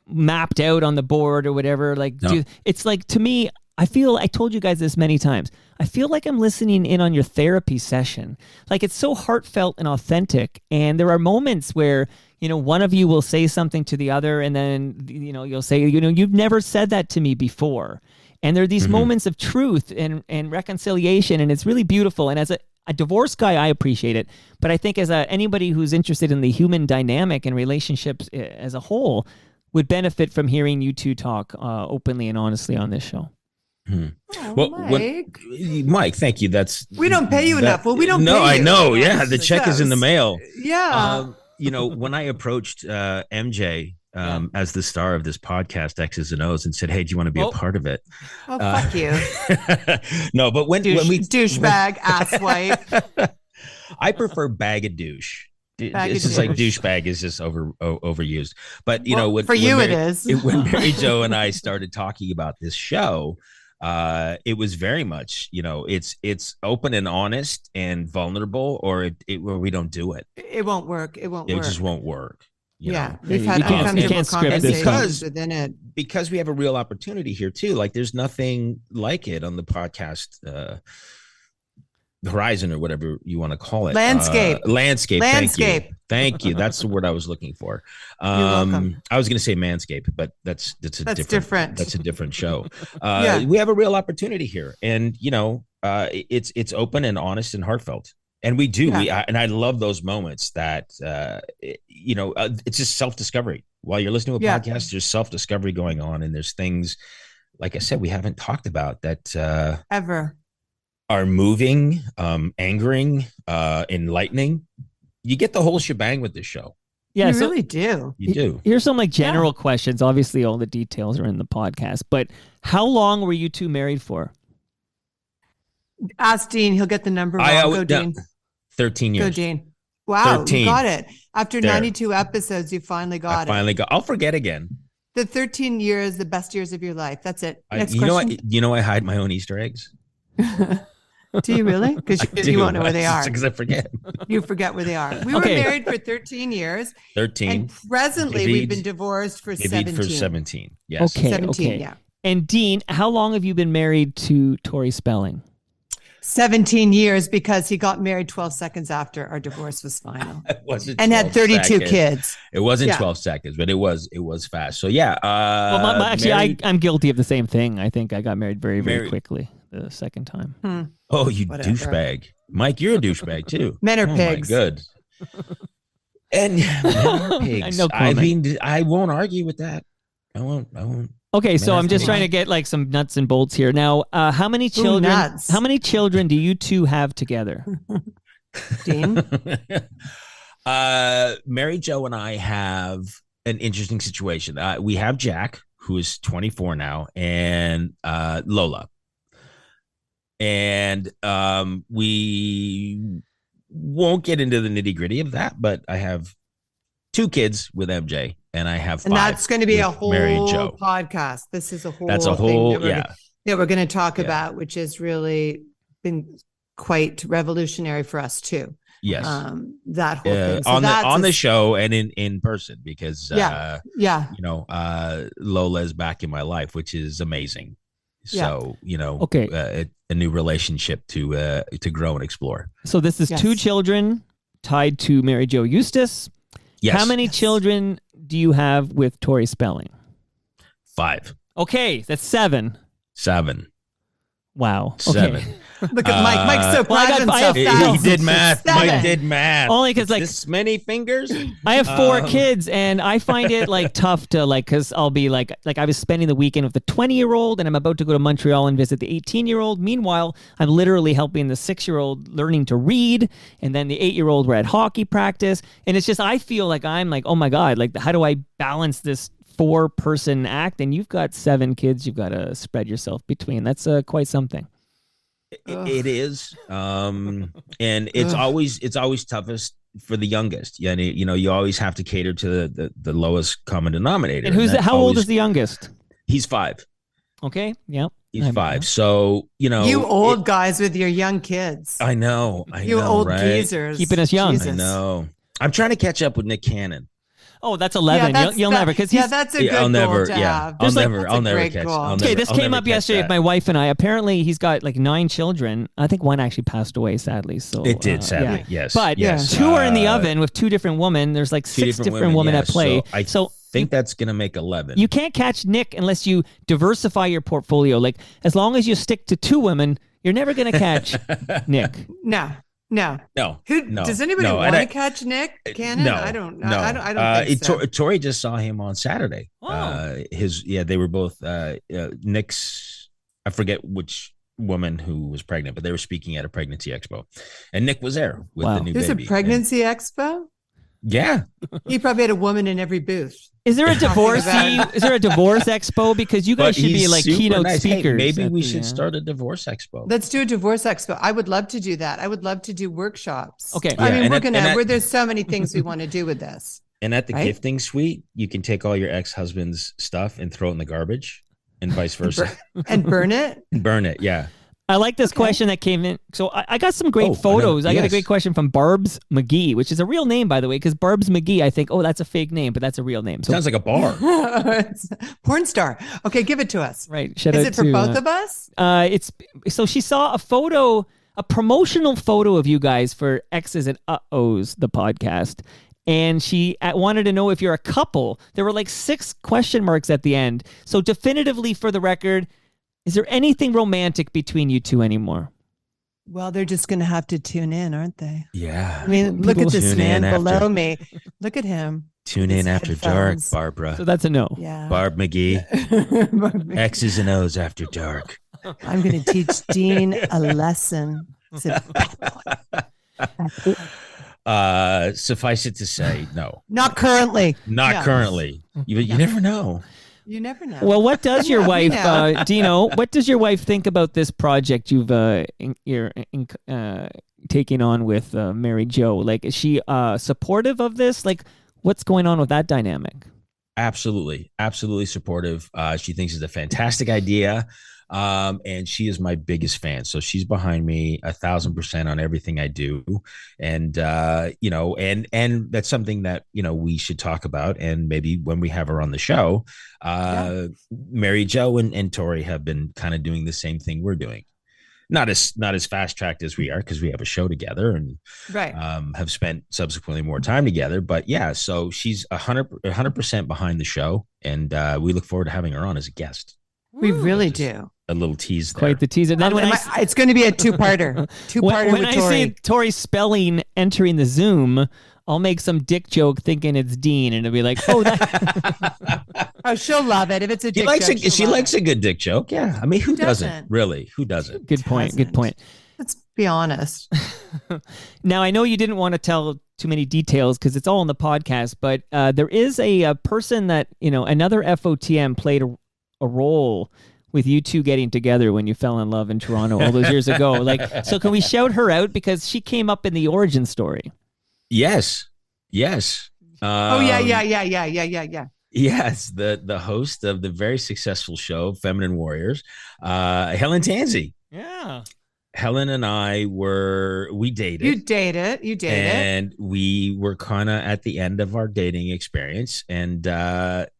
mapped out on the board or whatever. Like, No. it's like, to me, I told you guys this many times, I feel like I'm listening in on your therapy session. Like, it's so heartfelt and authentic. And there are moments where, one of you will say something to the other, and then, you'll say, you've never said that to me before. And there are these moments of truth and reconciliation, and it's really beautiful. And as a divorce guy, I appreciate it. But I think as anybody who's interested in the human dynamic and relationships as a whole would benefit from hearing you two talk openly and honestly on this show. Oh, Well, Mike. Mike, thank you. We don't pay you enough. Well, we don't pay you. I know. Yeah, Yes, the check is in the mail. Yeah. When I approached MJ as the star of this podcast, X's and O's, and said, "Hey, do you want to be a part of it?" Fuck you. No, but when we douchebag, asswipe. I prefer bag of douche. Bag It's of just like douche. douchebag is just overused. But For you it is. When Mary Jo and I started talking about this show, it was very much, it's open and honest and vulnerable, or we don't do it. It won't work. It won't It work. just won't work. We've had You can't uncomfortable script this conversations within it. Because we have a real opportunity here too. Like there's nothing like it on the podcast horizon, or whatever you want to call it. Landscape. Landscape. Thank you. Landscape. That's the word I was looking for. welcome. I was going to say manscape, but that's different. That's a different show. Yeah. We have a real opportunity here, and it's open and honest and heartfelt. And we do. Yeah. And I love those moments that, it's just self-discovery. While you're listening to a podcast, there's self-discovery going on. And there's things, like I said, we haven't talked about that Ever. are moving, angering, enlightening. You get the whole shebang with this show. Yeah, You really do. You do. Here's some like general questions. Obviously, all the details are in the podcast. But how long were you two married for? Ask Dean. He'll get the number wrong. Go, Dean. 13 years. Go, Dean. Wow, 13. you got it. After There. 92 episodes, you finally got it. I'll forget again. The 13 years, the best years of your life. That's it. Next You know what? question. I hide my own Easter eggs. Do you really? Because you won't know where they are. Because I forget. You forget where they are. We Okay. were married for 13 years. 13. And presently, Maybe we've been divorced for 17. for 17. Yes. Okay. 17, yeah. And Dean, how long have you been married to Tori Spelling? 17 years, because he got married 12 seconds after our divorce was final. It wasn't And had 12 32 seconds. kids. It wasn't Yeah. 12 seconds, but it was fast. So yeah. Well, actually, married- I'm guilty of the same thing. I think I got married very, very Married- quickly the second time. Oh, you Whatever. douchebag. Mike, you're a douchebag too. Men are Oh, pigs. My good. And men are pigs. No comment. I mean, I won't argue with that. I won't. Okay, so Man, I'm just that's trying to get like some nuts and bolts here. Now, how many children? nuts. How many children do you two have together? Dean? Mary Jo and I have an interesting situation. We have Jack, who is 24 now, and Lola. And we won't get into the nitty gritty of that, but I have 2 kids with MJ, and I have 5. And that's going to be a with whole Mary Jo. podcast. This is a whole That's a thing whole, that we're going to talk Yeah. about, which has really been quite revolutionary for us too. Yes. That whole thing. So on that's the show and in person, because yeah. Lola is back in my life, which is amazing. So, Okay. A new relationship to grow and explore. So this is Yes. 2 children tied to Mary Jo Eustace. Yes. How many children do you have with Tori Spelling? 5. Okay, that's 7. 7. Wow. 7. Okay. Look at Mike. Mike's so well, I proud of got- I himself. have- He did math. 7. Mike did math. Only because This many fingers? I have 4 kids, and I find it tough to because I'll be like I was spending the weekend with the 20-year-old, and I'm about to go to Montreal and visit the 18-year-old. Meanwhile, I'm literally helping the 6-year-old learning to read, and then the 8-year-old we're at hockey practice, and it's just I feel like I'm like, oh my god, how do I balance this 4-person act? And you've got 7 kids, you've got to spread yourself between. That's quite something. It is, and it's always toughest for the youngest. Yeah, you always have to cater to the lowest common denominator. And how old is the youngest? He's 5. Okay, yeah, He's 5. So You old guys with your young kids. I know. You old right? geezers. Keeping us young. Jesus. I know. I'm trying to catch up with Nick Cannon. Oh, that's 11. Yeah, You'll never because he's that's a good goal to have. I'll That's a never great catch. goal. I'll okay, never- this I'll came never up catch yesterday that. with my wife and I. Apparently, he's got 9 children. I think one actually passed away, sadly. So It did, sadly. yeah. Yes. But yes. 2 are in the oven with 2 different women. There's 6 different women at yes. play. So I think that's going to make 11. You can't catch Nick unless you diversify your portfolio. As long as you stick to 2 women, you're never going to catch Nick. No. No. Does anybody no. want to catch Nick Cannon? No, I don't know. No. I don't think so. Tori just saw him on Saturday. Oh. They were both Nick's. I forget which woman who was pregnant, but they were speaking at a pregnancy expo, and Nick was there with the new There's baby. a pregnancy expo? Yeah. He probably had a woman in every booth. Is there a divorce? Is there a divorce expo? Because you guys But should be he's super keynote nice. Hey, speakers. maybe at we the, should start a divorce expo. Let's do a divorce expo. I would love to do that. I would love to do workshops. Okay. I Yeah, mean, there's so many things we want to do with this. And at the Right? gifting suite, you can take all your ex-husband's stuff and throw it in the garbage, and vice versa, And burn it. and burn it. Yeah. I like this question that came in. So I got some great photos. I got a great question from Barb's McGee, which is a real name, by the way, because Barb's McGee, I think, that's a fake name, but that's a real name. So, Sounds like a bar. Porn star. Okay, give it to us. right. Shout Is out it for to, both of us? So she saw a promotional photo of you guys for X's and Uh-Ohs, the podcast. And she wanted to know if you're a couple. There were 6 question marks at the end. So definitively, for the record, is there anything romantic between you 2 anymore? Well, they're just going to have to tune in, aren't they? Yeah. I mean, look at this Tune man in below after. me. Look at him. Tune His in after headphones. dark, Barbara. So that's a no. Yeah. Barb McGee. X's and O's after dark. I'm going to teach Dean a lesson. It's a bad boy. Suffice it to say, no. Not currently. Not No. currently. You never know. You never know. Well, what does your Yeah, we wife, know. Dino? What does your wife think about this project you're taking on with Mary Jo? Is she supportive of this? What's going on with that dynamic? Absolutely supportive. She thinks it's a fantastic idea, and she is my biggest fan. So she's behind me 1,000% on everything I do, and and that's something that we should talk about. And maybe when we have her on the show, Mary Jo and Tori have been kind of doing the same thing we're doing. Not as fast tracked as we are, because we have a show together and Right. have spent subsequently more time together. But yeah, so she's 100% behind the show, and we look forward to having her on as a guest. We really do. A little tease there. Quite the teaser. Then It's going to be a two-parter. Two-parter when with I Tori. see Tori Spelling entering the Zoom, I'll make some dick joke thinking it's Dean, and it'll be like, oh, that. Oh, she'll love it if it's a dick joke. She likes a good dick joke. Yeah, I mean, who doesn't? doesn't? Really? Who doesn't? Good point. Good Doesn't. point. Let's be honest. Now, I know you didn't want to tell too many details because it's all in the podcast, but there is a person that, another FOTM played a role with you 2 getting together when you fell in love in Toronto all those years ago. So can we shout her out? Because she came up in the origin story. Yes. Oh, yeah. Yes, the host of the very successful show Feminine Warriors, Helen Tansey. Yeah. Helen and I we dated. You dated. And we were kind of at the end of our dating experience. And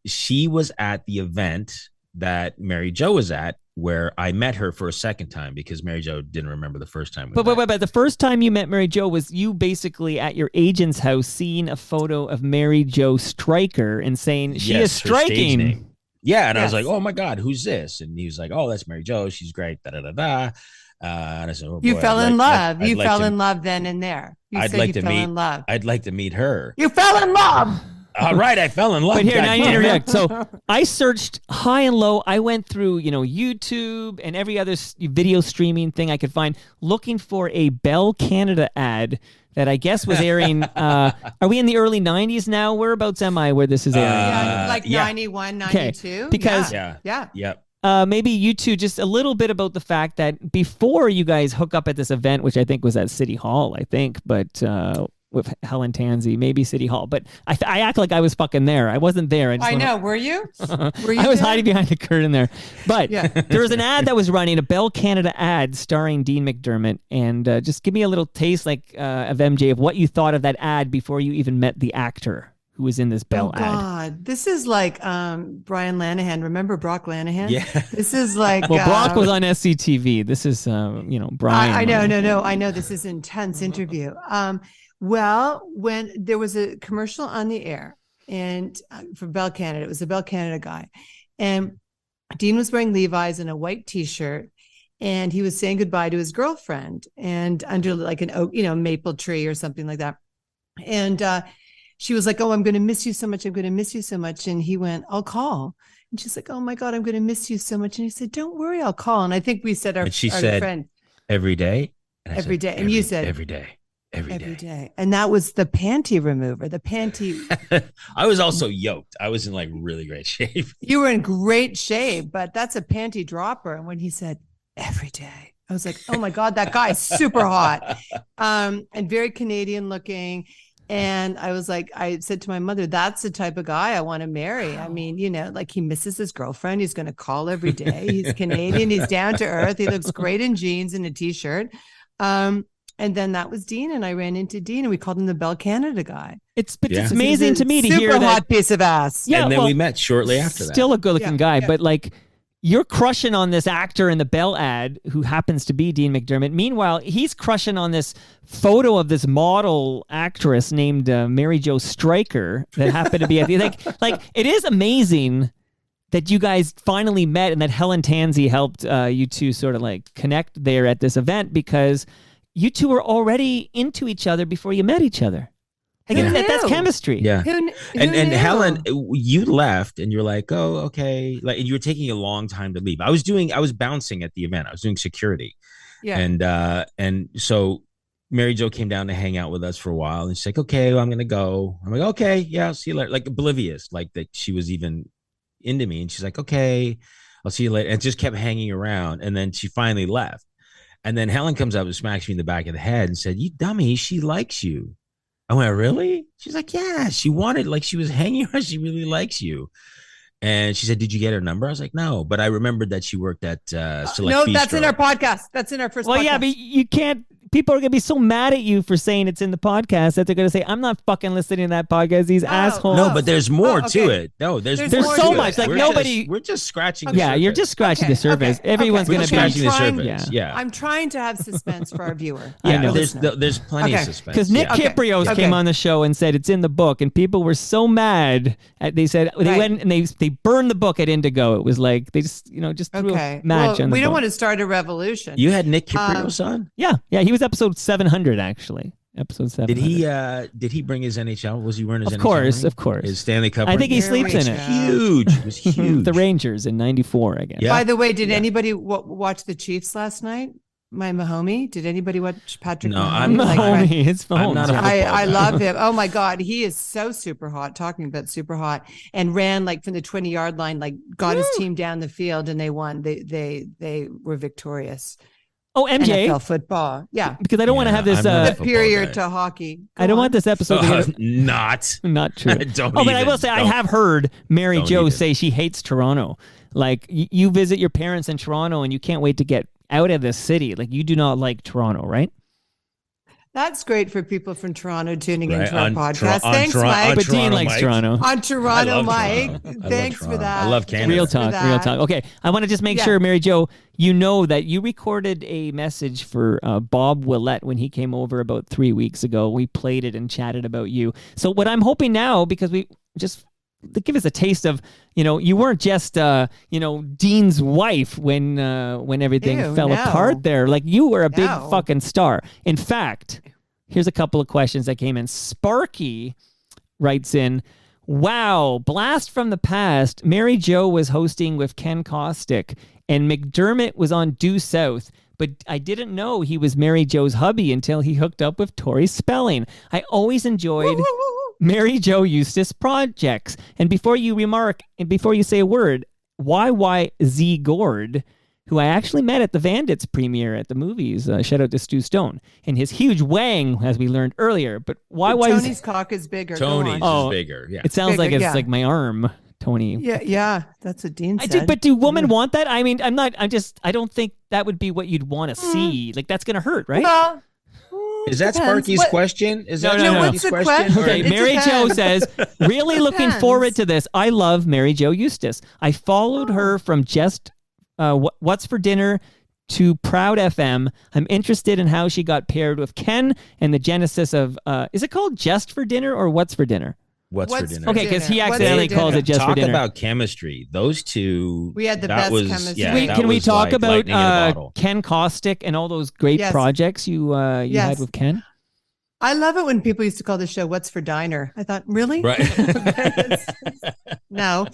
she was at the event that Mary Jo was at where I met her for a second time because Mary Jo didn't remember the first time. But the first time you met Mary Jo was you basically at your agent's house seeing a photo of Mary Jo Stryker and saying she is her stage striking. name. Yeah, and I was Yes. like, oh my God, who's this? And he was like, oh, that's Mary Jo. She's great. Da da da da. And I said, oh, You boy, fell I'd in like- love. I'd You like fell to- in love then and there. You I'd said like you to fell meet. in love. I'd like to meet her. You fell in love. All right, I fell in love. But here, God now you damn it. interject. So I searched high and low. I went through, YouTube and every other video streaming thing I could find, looking for a Bell Canada ad that I guess was airing. Are we in the early 90s now? Whereabouts am I where this is airing? Yeah, like yeah. 91, 92. because- Yeah. Yeah. Yep. Maybe you two, just a little bit about the fact that before you guys hook up at this event, which I think was at City Hall, but with Helen Tansey, maybe City Hall. But I act like I was fucking there. I wasn't there. I know. Were you? Were you I was there? hiding behind the curtain there. But Yeah. there was an ad that was running, a Bell Canada ad starring Dean McDermott. And just give me a little taste of MJ of what you thought of that ad before you even met the actor who was in this Bell ad. God, this is like Brian Lanahan. Remember Brock Lanahan? Yeah. This is like Well, Brock was on SCTV. This is, Brian. I know, no. I know this is an intense interview. Well, when there was a commercial on the air and for Bell Canada, it was a Bell Canada guy. And Dean was wearing Levi's and a white t-shirt. And he was saying goodbye to his girlfriend and under like an oak, maple tree or something like that. And she was like, oh, I'm going to miss you so much. I'm going to miss you so much. And he went, I'll call. And she's like, oh my God, I'm going to miss you so much. And he said, don't worry, I'll call. And I think we said And she our said, friend every day. And I every said, day. And you said every day. Every every day. day. And that was the panty remover, the panty. I was also yoked. I was in like really great shape. You were in great shape, but that's a panty dropper. And when he said every day, I was like, oh my God, that guy's super hot. And very Canadian looking. And I was like, I said to my mother, that's the type of guy I want to marry. I mean, like he misses his girlfriend. He's going to call every day. He's Canadian. He's down to earth. He looks great in jeans and a t-shirt. And then that was Dean, and I ran into Dean, and we called him the Bell Canada guy. It's Yeah. amazing to me to hear Super that. hot piece of ass. Yeah, and then well, we met shortly after that. Still a good-looking guy, Yeah. but like you're crushing on this actor in the Bell ad who happens to be Dean McDermott. Meanwhile, he's crushing on this photo of this model actress named Mary Jo Stryker that happened to be at the like. It is amazing that you guys finally met and that Helen Tansey helped you two sort of like connect there at this event because you two were already into each other before you met each other. Like Who that's knew? chemistry. Yeah. Who And knew? Helen, you left and you're like, oh, okay. Like, and you were taking a long time to leave. I was bouncing at the event. I was doing security. Yeah. And so Mary Jo came down to hang out with us for a while. And she's like, okay, well, I'm going to go. I'm like, okay, yeah, I'll see you later. Like oblivious, like that she was even into me. And she's like, okay, I'll see you later. And just kept hanging around. And then she finally left. And then Helen comes up and smacks me in the back of the head and said, you dummy, she likes you. I went, really? She's like, yeah, she wanted, like she was hanging around. She really likes you. And she said, did you get her number? I was like, no, but I remembered that she worked at Select No, Bistro. that's in our podcast. That's in our first Well, podcast. yeah, but you can't. People are going to be so mad at you for saying it's in the podcast that they're going to say, I'm not fucking listening to that podcast. These assholes. No, but there's more Oh, to okay. it. No, there's There's more so to much. it. Like, We're nobody- we're just scratching the Yeah, you're surface. just scratching the surface. Okay, Everyone's We're going just to scratching be. the trying- surface. Yeah. I'm trying to have suspense for our viewer. I Yeah, know. there's plenty of Okay. suspense. Because Nick Yeah. Kiprios Okay. came on the show and said it's in the book, and people were so mad. They said they Right. went and they burned the book at Indigo. It was like they just threw Okay. a match Well, on the we don't book. want to start a revolution. You had Nick Kiprios on? Yeah, he was episode 700 actually. Episode 700. Did he bring his NHL? Was he wearing his Of NHL course, ring? of course. His Stanley Cup. I think he ring? sleeps in we it. go. Huge. It was huge. The Rangers in '94, I guess. Yeah. By the way, did anybody watch the Chiefs last night? My Mahomie? Did anybody watch Patrick No, Mahomie? I'm Like, Mahoney, it's I'm not a Mahomes. football I guy. love him. Oh my God. He is so super hot, talking about super hot, and ran like from the 20-yard line, like got his team down the field and they won. They were victorious. Oh, MJ, NFL football. Yeah. because I don't want to Yeah, have this. I'm not a Superior football guy. to hockey. I don't want this episode to get Not. not true. Don't Oh, but I even. will say I Don't. have heard Mary Don't Jo even. say she hates Toronto. Like you visit your parents in Toronto and you can't wait to get out of this city. Like you do not like Toronto, right? That's great for people from Toronto tuning Right, into our on podcast. Tor- on Thanks, Tor- Mike. on But Dean Toronto, likes Mike. Toronto. On Toronto, love Mike. Toronto. I love Thanks for Toronto. that. I love Canada. Real Thanks for talk, real that. talk. Okay, I want to just make Yeah. sure, Mary Jo, you know that you recorded a message for Bob Willett when he came over about 3 weeks ago. We played it and chatted about you. So what I'm hoping now, because we just to give us a taste of, you weren't just, Dean's wife when everything Ew, fell no. apart there. Like, you were a big No. fucking star. In fact, here's a couple of questions that came in. Sparky writes in, wow, blast from the past. Mary Jo was hosting with Ken Kostick, and McDermott was on Due South. But I didn't know he was Mary Jo's hubby until he hooked up with Tori Spelling. I always enjoyed Mary Jo Eustace projects. And before you remark, and before you say a word, YYZ Gord, who I actually met at the Vandits premiere at the movies, shout out to Stu Stone, and his huge wang, as we learned earlier. But Tony's cock is bigger. Go on. Tony's Oh, is bigger. Yeah. it sounds Bigger, like it's yeah. like my arm, Tony. Yeah, that's what Dean I said. do, but do women want that? I mean, I don't think that would be what you'd want to see. Like, that's going to hurt, right? Well, Is that depends. Sparky's What- question? Is that No. Sparky's What's the question? question? Okay, It Mary Jo depends. says, really looking Depends. forward to this. I love Mary Jo Eustace. I followed her from just What's for Dinner to Proud FM. I'm interested in how she got paired with Ken and the genesis of, is it called Just for Dinner or What's for Dinner? What's for What's dinner? for Okay, because he What's for accidentally dinner? calls it Just for Talk Dinner. about chemistry. Those two. We had the that best was, chemistry. Yeah, Wait, that can we was talk like about lightning in a bottle. Ken Kostick and all those great Yes. projects you had Yes. with Ken? I love it when people used to call the show "What's for Diner." I thought, really? Right. No.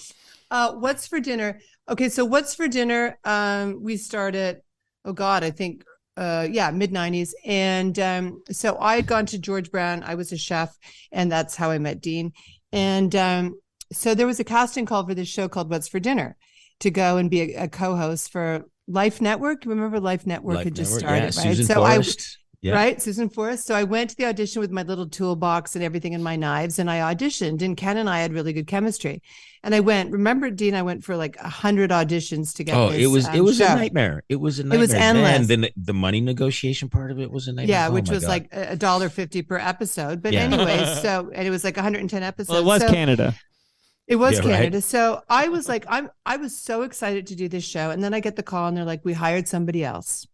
What's for dinner? Okay, so what's for dinner? We started. Oh God, I think. Mid 90s, and so I had gone to George Brown. I was a chef, and that's how I met Dean. And so there was a casting call for this show called "What's for Dinner," to go and be a co-host for Life Network. Remember, Life Network Life had just Network, started, yeah, right? Susan So Forrest. Yeah. Right, Susan Forrest. So I went to the audition with my little toolbox and everything and my knives, and I auditioned. And Ken and I had really good chemistry. And I went. Remember, Dean? I went for like 100 auditions to get. Oh, this, it was show. a nightmare. It was a nightmare. It was endless. Then the money negotiation part of it was a nightmare. Yeah, Oh which my was God. like $1.50 per episode. But Yeah. anyways, and it was like 110 episodes. Well, it was So Canada. It was Yeah, right. Canada. So I was like, I was so excited to do this show. And then I get the call and they're like, we hired somebody else.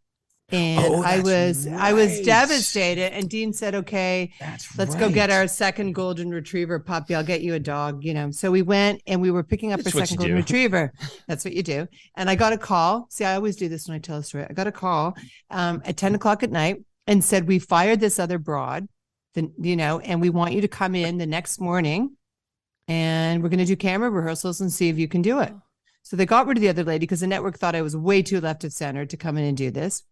And Oh, I was that's right. devastated. And Dean said, okay, That's let's go get right. our second golden retriever puppy. I'll get you a dog, So we went and we were picking up That's our what second you golden do. retriever. That's what you do. And I got a call. See, I always do this when I tell a story. I got a call at 10 o'clock at night and said, we fired this other broad, and we want you to come in the next morning and we're going to do camera rehearsals and see if you can do it. So they got rid of the other lady because the network thought I was way too left of center to come in and do this.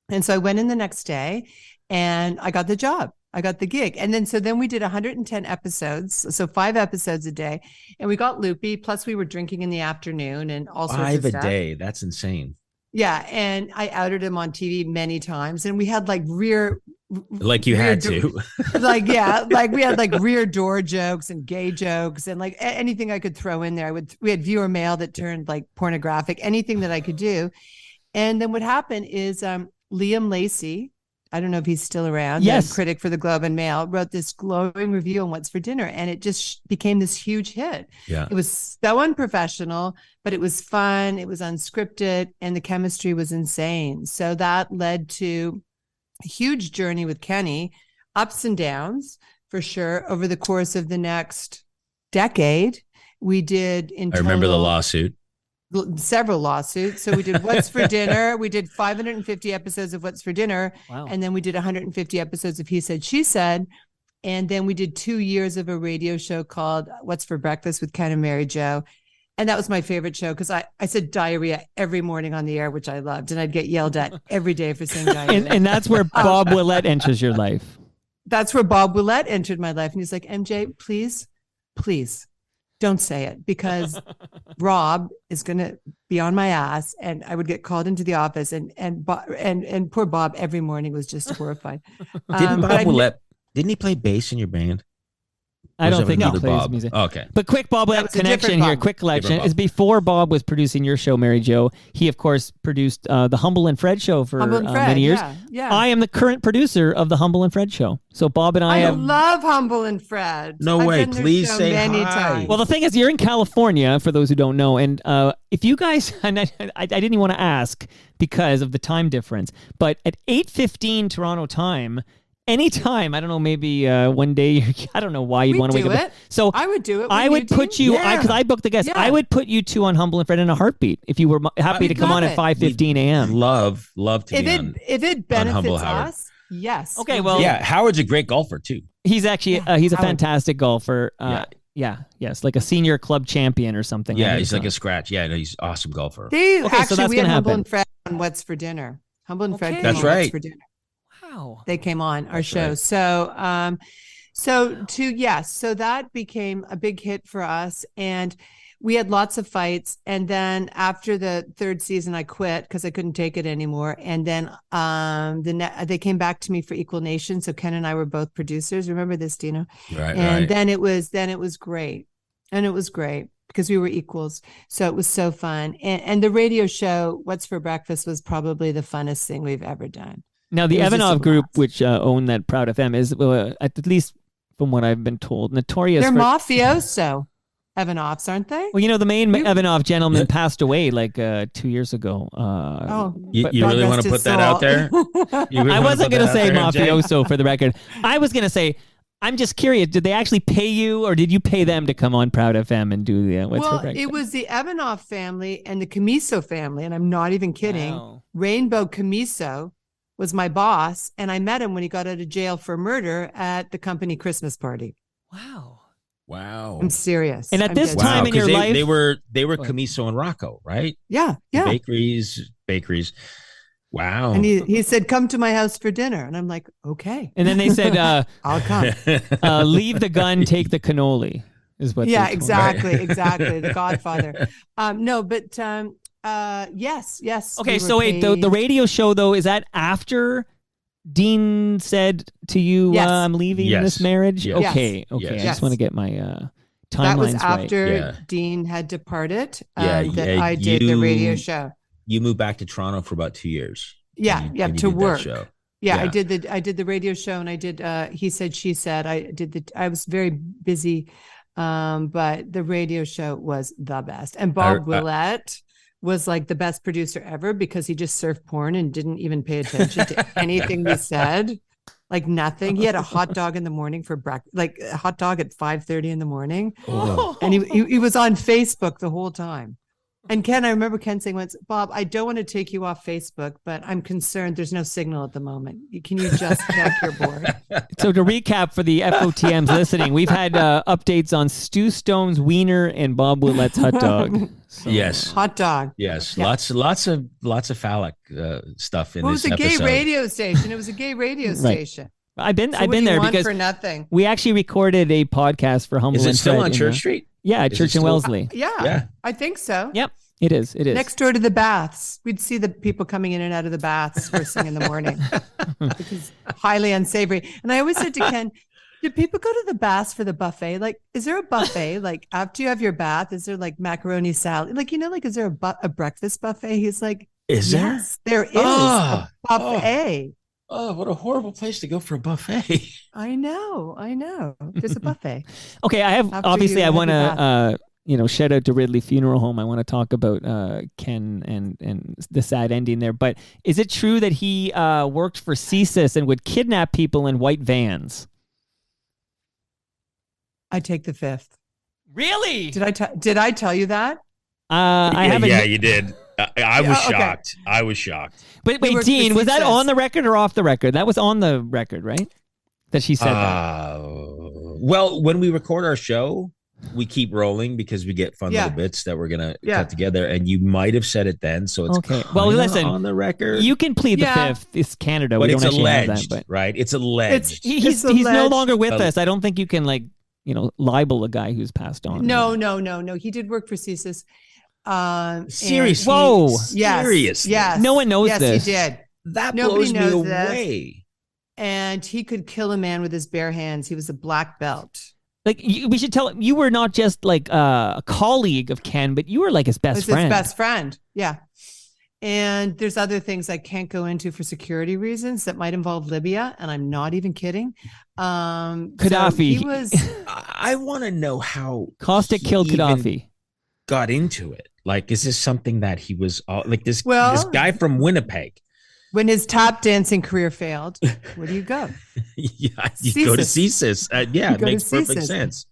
And so I went in the next day and I got the job. I got the gig. And then we did 110 episodes. So 5 episodes a day. And we got loopy. Plus we were drinking in the afternoon and all sorts of 5 a stuff. day. That's insane. Yeah. And I outed him on TV many times. And we had like Like you had to. like we had like rear door jokes and gay jokes and like anything I could throw in there. We had viewer mail that turned like pornographic, anything that I could do. And then what happened is Liam Lacey, I don't know if he's still around, Yes. the critic for the Globe and Mail, wrote this glowing review on What's for Dinner, and it just became this huge hit. Yeah. It was so unprofessional, but it was fun, it was unscripted, and the chemistry was insane. So that led to a huge journey with Kenny, ups and downs for sure over the course of the next decade. We did I remember the total lawsuit. several lawsuits. So we did What's for Dinner. We did 550 episodes of What's for Dinner. Wow. And then we did 150 episodes of He Said, She Said. And then we did 2 years of a radio show called What's for Breakfast with Ken and Mary Jo. And that was my favorite show because I said diarrhea every morning on the air, which I loved. And I'd get yelled at every day for saying diarrhea. And that's where Bob Willett enters your life. That's where Bob Willett entered my life. And he's like, MJ, please don't say it because Rob is going to be on my ass. And I would get called into the office and poor Bob every morning was just horrified. Didn't But Bob Willett, didn't he play bass in your band? I don't that think he another plays Bob? music. Okay. But quick Bob That was a connection different here. Bob. Quick connection Different Bob. is before Bob was producing your show, Mary Jo. He of course produced the Humble and Fred show for Humble and Fred, many years. Yeah. I am the current producer of the Humble and Fred show. So Bob and I I have. love Humble and Fred. No I've way. done their Please show say many hi. times. Well, the thing is, you're in California, for those who don't know, and if you guys, and I didn't even want to ask because of the time difference, but at 8:15 Toronto time. Anytime, I don't know, maybe one day, I don't know why you'd We'd want to wake do up. it. So I would do it. I would put you, because I booked the guest, Yeah. I would put you two on Humble and Fred in a heartbeat if you were happy to We'd come on love at it. 5:15 a.m. Love to If be it on. if it Humble benefits Howard. us, yes. Okay, we well- do. Yeah, Howard's a great golfer too. He's actually, he's a Howard. fantastic golfer. Yeah. Yes, like a senior club champion or something. Yeah, I he's think like so. a scratch. Yeah, no, he's an awesome golfer. They Okay, so actually that's we had gonna Humble happen. and Fred on What's for Dinner. Humble and Fred Okay. came That's on What's right. for Dinner. Wow. They came on our That's show. right. So that became a big hit for us, and we had lots of fights. And then after the third season, I quit because I couldn't take it anymore. And then they came back to me for Equal Nation. So Ken and I were both producers. Remember this, Dino? Right, And right. then it was great, and it was great because we were equals. So it was so fun. And the radio show, What's for Breakfast, was probably the funnest thing we've ever done. Now, the It was just a Evanov group, blast. which own that Proud FM, is, at least from what I've been told, notorious They're for... mafioso Evanovs, aren't they? Well, the main You- Evanov gentleman passed away like 2 years ago. You but- really want to put that out there? You really I wanna wasn't put going to that say out there, MJ? mafioso for the record. I was going to say, I'm just curious, did they actually pay you, or did you pay them to come on Proud FM and do the What's for Well, Breakfast? it was the Evanov family and the Camiso family, and I'm not even kidding. Wow. Rainbow Camiso was my boss, and I met him when he got out of jail for murder at the company Christmas party. Wow. Wow. I'm serious. And at I'm this dead time Wow, in your 'cause life- they were What? Camiso and Rocco, right? yeah. Bakeries. Wow. And he said, "Come to my house for dinner," and I'm like, "Okay, And then they said, I'll come." leave the gun, take the cannoli, is what they Yeah, told me. exactly. The Godfather. Yes. Okay, we so were wait, the paid. radio show, though, is that after Dean said to you, Yes. I'm leaving Yes. this marriage? Yes. Okay. I Yes. just want to get my timelines That was right. after Yeah. Dean had departed. Yeah, that yeah, I did the radio you- show. You moved back to Toronto for about 2 years. Yeah, And you- yeah, and you to did that work. show. Yeah, Yeah. I did the radio show, and I did He Said, She Said. I was very busy, but the radio show was the best. And Bob Willett was like the best producer ever because he just surfed porn and didn't even pay attention to anything we said. Like nothing. He had a hot dog in the morning for breakfast, like a hot dog at 5:30 in the morning. Oh. And he was on Facebook the whole time. And Ken, I remember Ken saying once, "Bob, I don't want to take you off Facebook, but I'm concerned there's no signal at the moment. Can you just check your board?" So to recap for the FOTMs listening, we've had updates on Stu Stone's wiener and Bob Willett's hot dog. So- Yes. Hot dog. Yes. Yeah. Lots of phallic stuff in Well, it this was a gay episode. radio station. It was a gay radio Right. station. I've been So I've what been do you there want because for nothing. we actually recorded a podcast for Humble Is it and still Fred on in Church the- Street? Yeah, Is it Church and still- Wellesley. Yeah, Yeah. I think so. Yep, it is. It is. Next door to the baths. We'd see the people coming in and out of the baths first thing in the morning, which is highly unsavory. And I always said to Ken, do people go to the baths for the buffet? Like, is there a buffet? Like, after you have your bath, is there like macaroni salad? Like, like, is there a breakfast buffet? He's like, Is there? yes, there is Ah, a buffet. Oh, what a horrible place to go for a buffet. I know. There's a buffet. Okay, I have After obviously you I have want your to shout out to Ridley Funeral Home. I want to talk about Ken and the sad ending there. But is it true that he worked for CSIS and would kidnap people in white vans? I take the fifth. Really? Did I tell you that? I haven't. Yeah, you did. I was Yeah, okay. shocked. I was shocked. But He wait, worked Dean, for was that CSIS. on the record or off the record? That was on the record, right? That she said that. Well, when we record our show, we keep rolling because we get fun Yeah. little bits that we're gonna Yeah. cut together. And you might have said it then, so it's Okay. Well, kinda listen, on the record. You can plead the Yeah. fifth. It's Canada. but We it's don't actually have alleged, that. But right? It's alleged. he's It's no alleged. longer with Oh. us. I don't think you can libel a guy who's passed on. No. He did work for CSIS. Seriously? Whoa. Yes. Seriously? Yes. No one knows yes, this. he did. That Nobody blows me knows this. away. And he could kill a man with his bare hands. He was a black belt. Like we should tell him you were not just like a colleague of Ken, but you were like his best friend. His best friend. Yeah. And there's other things I can't go into for security reasons that might involve Libya, and I'm not even kidding. Gaddafi. So he was. I want to know how Caustic killed Gaddafi. Got into it. Like, is this something that he was like this guy from Winnipeg? When his tap dancing career failed, where do you go? Yeah, you go to CSIS. Yeah, it makes perfect sense.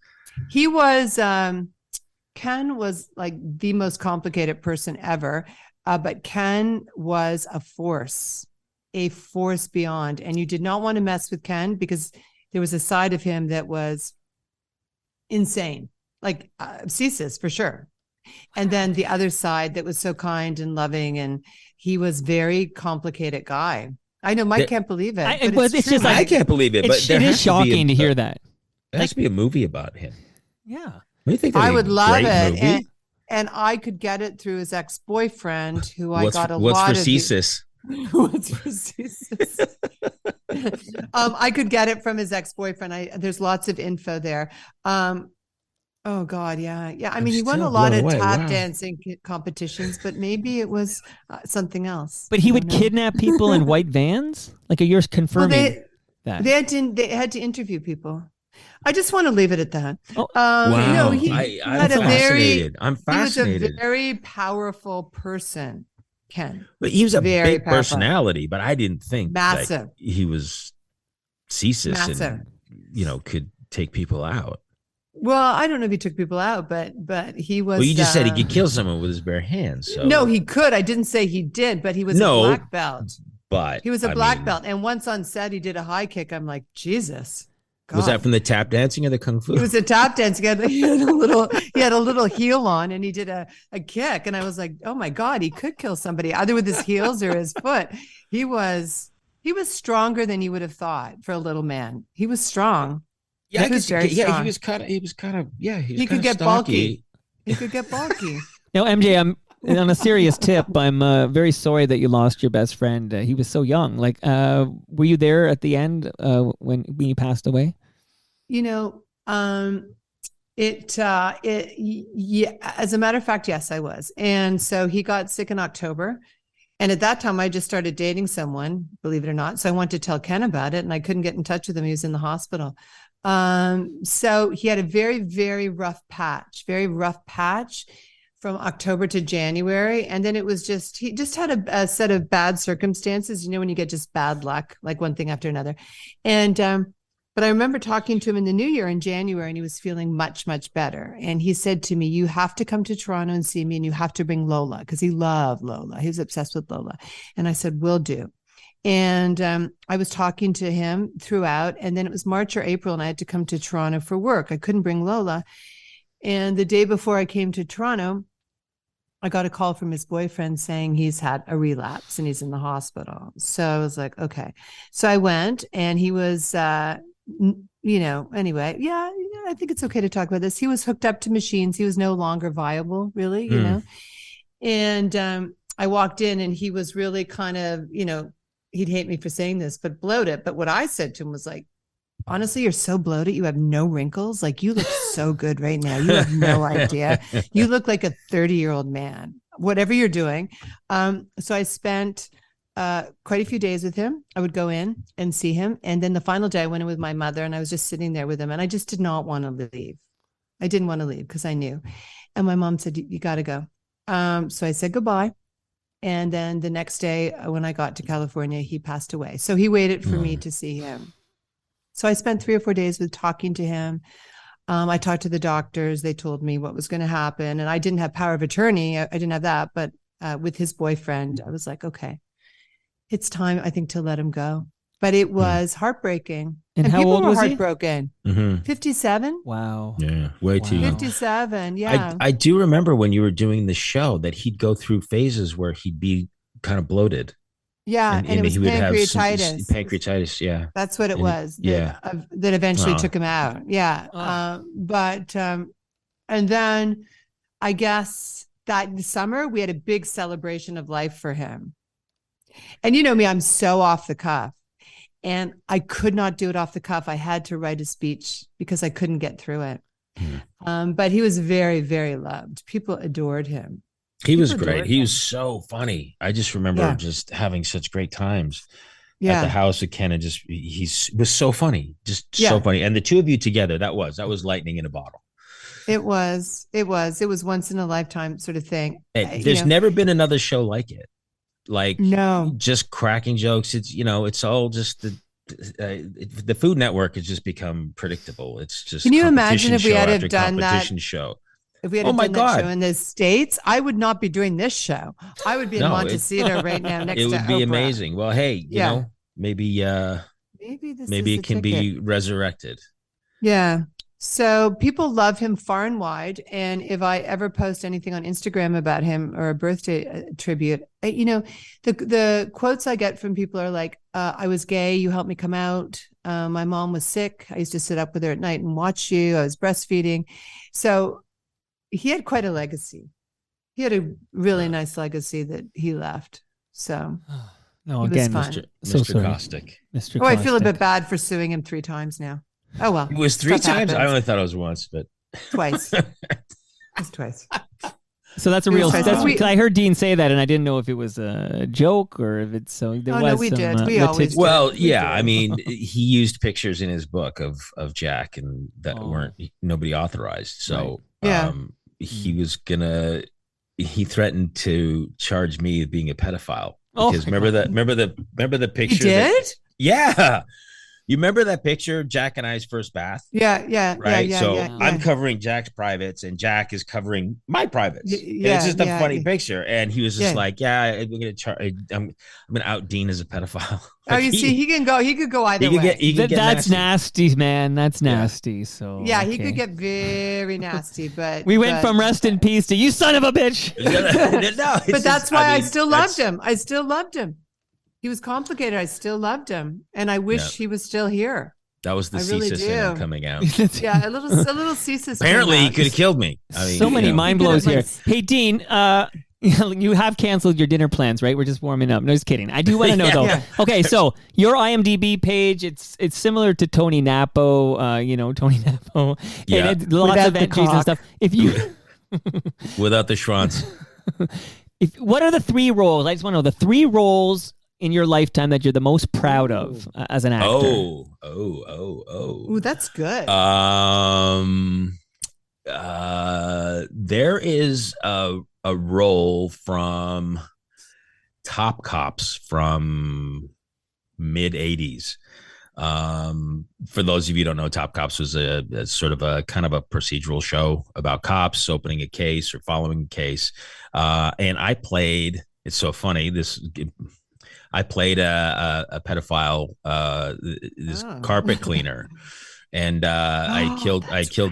He was, Ken was like the most complicated person ever, but Ken was a force beyond. And you did not want to mess with Ken because there was a side of him that was insane, like CSIS for sure. And then the other side that was so kind and loving, and he was very complicated guy. I know Mike can't believe it, but it's just like, I can't believe it. But it is shocking to hear that. There has to be a movie about him. Yeah, you think I would love it, and I could get it through his ex-boyfriend, who I got a lot of. What's for CSIS? What's for CSIS? I could get it from his ex-boyfriend. There's lots of info there. Oh God, yeah. I mean, he won a lot of tap dancing competitions, but maybe it was something else. But he would kidnap people in white vans. Like, you're confirming that they had to interview people. I just want to leave it at that. Oh. Wow, no, he had I'm fascinated. He was a very powerful person, Ken. But he was a very big personality. But I didn't think massive. He was CSIS massive. And could take people out. Well, I don't know if he took people out, but he was. Well, you just said he could kill someone with his bare hands. So. No, he could. I didn't say he did, but he was a black belt. But he was a black belt, and once on set, he did a high kick. I'm like, Jesus. God. Was that from the tap dancing or the kung fu? It was a tap dancing. He had a little heel on, and he did a kick, and I was like, oh my God, he could kill somebody either with his heels or his foot. He was stronger than you would have thought for a little man. He was strong. Yeah, he was very strong. He could get bulky. He could get bulky. Now, MJ, I'm on a serious tip. I'm very sorry that you lost your best friend. He was so young. Like, were you there at the end when he passed away? Yeah. As a matter of fact, yes, I was. And so he got sick in October. And at that time, I just started dating someone, believe it or not. So I wanted to tell Ken about it, and I couldn't get in touch with him. He was in the hospital. So he had a very, very rough patch from October to January. And then he just had a set of bad circumstances, when you get just bad luck, like one thing after another. And, but I remember talking to him in the new year in January, and he was feeling much, much better. And he said to me, you have to come to Toronto and see me, and you have to bring Lola, because he loved Lola. He was obsessed with Lola. And I said, will do. And I was talking to him throughout, and then it was March or April, and I had to come to Toronto for work. I couldn't bring Lola. And the day before I came to Toronto, I got a call from his boyfriend saying he's had a relapse and he's in the hospital. So I was like, okay. So I went, and he was, anyway, I think it's okay to talk about this. He was hooked up to machines. He was no longer viable, really, And I walked in, and he was really kind of, he'd hate me for saying this, but bloated. But what I said to him was like, honestly, you're so bloated. You have no wrinkles. Like, you look so good right now. You have no idea. You look like a 30-year-old man, whatever you're doing. So I spent quite a few days with him. I would go in and see him. And then the final day I went in with my mother, and I was just sitting there with him, and I just did not want to leave. I didn't want to leave because I knew. And my mom said, you got to go. So I said goodbye. And then the next day when I got to California, he passed away. So he waited for me to see him. So I spent 3 or 4 days with talking to him. I talked to the doctors. They told me what was going to happen. And I didn't have power of attorney. I didn't have that. But with his boyfriend, I was like, okay, it's time, I think, to let him go. But it was heartbreaking. And how people old were was heartbroken. he? 57. Wow. Yeah, way too young. 57. Yeah. I do remember when you were doing the show that he'd go through phases where he'd be kind of bloated. Yeah, and it was he would pancreatitis. Have pancreatitis, yeah. That's what it was. That eventually took him out. Yeah. And then I guess that summer we had a big celebration of life for him. And you know me, I'm so off the cuff. And I could not do it off the cuff. I had to write a speech because I couldn't get through it. But he was very, very loved. People adored him. He was great. He was so funny. I just remember Yeah. just having such great times at Yeah. the house with Ken, and just he was so funny, just Yeah. so funny. And the two of you together, that was lightning in a bottle. It was once in a lifetime sort of thing. And there's never been another show like it. Like No. just cracking jokes. It's it's all just the Food Network has just become predictable. It's just Can you imagine if we show had after have done that? competition show. If we had Oh my done that God. show in the States, I would not be doing this show. I would be in No, Montecito right now next It to would be Oprah. amazing. Well, hey, you Yeah. know, maybe Maybe it can be resurrected. Yeah. So people love him far and wide. And if I ever post anything on Instagram about him or a birthday tribute, the quotes I get from people are like, I was gay. You helped me come out. My mom was sick. I used to sit up with her at night and watch you. I was breastfeeding. So he had quite a legacy. He had a really nice legacy that he left. So No, He was again, fun. so Mr. sorry. Caustic. Mr. I feel a Caustic. bit bad for suing him 3 times now. Oh, well. It was 3 Stuff times. I happens. only thought it was once, but Twice. It's twice. So that's a It was real. twice. That's We- because I heard Dean say that, and I didn't know if it was a joke or if it's so. There Oh, was no, we some, did. We always litig- did. well, We yeah. did. I mean, he used pictures in his book of Jack, and that Oh. weren't nobody authorized. So Right. Yeah. he was gonna. He threatened to charge me of being a pedophile Oh because my remember God. the He picture. did? Yeah. You remember that picture of Jack and I's first bath? Yeah. Right. Yeah. So yeah. I'm covering Jack's privates and Jack is covering my privates. And it's just a funny yeah. picture. And he was just Yeah. like, yeah, we're going to charge. I'm going to out Dean as a pedophile. Oh, you see, he could go either he could way. get, he could get That's nasty, man. That's Yeah. nasty. So Yeah, he okay. could get very nasty, but We went from rest in peace to you son of a bitch. No, it's But that's just- why I mean, still loved that's- him. I still loved him. He was complicated. I still loved him, and I wish Yeah. he was still here. That was the I really CSIS in him do. coming out. Yeah, a little ceases. Apparently, he could have killed me. I mean, So many you know. mind You blows could here. have, Hey, Dean, you have canceled your dinner plans, right? We're just warming up. No, just kidding. I do want to know Yeah. though. Yeah. Okay, so your IMDb page, it's similar to Tony Napo. Tony Napo. Yeah. And lots Without of the entries and cock. stuff. If you, Without the Schrantz. what are the 3 roles? I just want to know the 3 roles in your lifetime that you're the most proud of as an actor. Ooh, that's good. There is a role from Top Cops from mid 80s. For those of you who don't know, Top Cops was a sort of a kind of a procedural show about cops opening a case or following a case. And I played, it's so funny, I played a pedophile, this Oh. carpet cleaner, and I killed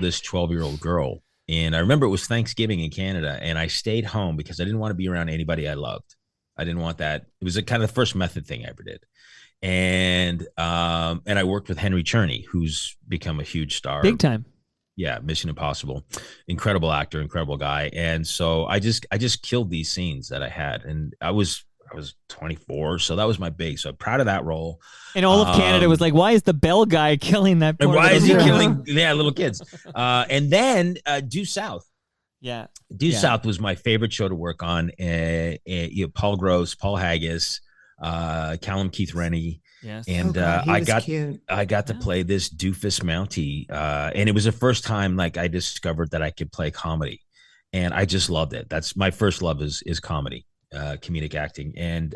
this 12-year-old girl. And I remember it was Thanksgiving in Canada, and I stayed home because I didn't want to be around anybody I loved. I didn't want that. It was a kind of the first method thing I ever did. And I worked with Henry Czerny, who's become a huge star. Big time. Yeah, Mission Impossible. Incredible actor, incredible guy. And so I just killed these scenes that I had, and I was 24, so that was my big. So proud of that role. And all of Canada was like, why is the bell guy killing that And poor why is he little girl? killing little kids? And then Due South. Yeah. Due South was my favorite show to work on. Paul Gross, Paul Haggis, Callum Keith Rennie. Yes. And God, he I was got cute. to play this doofus Mountie, and it was the first time like I discovered that I could play comedy, and I just loved it. That's my first love is comedy, comedic acting, and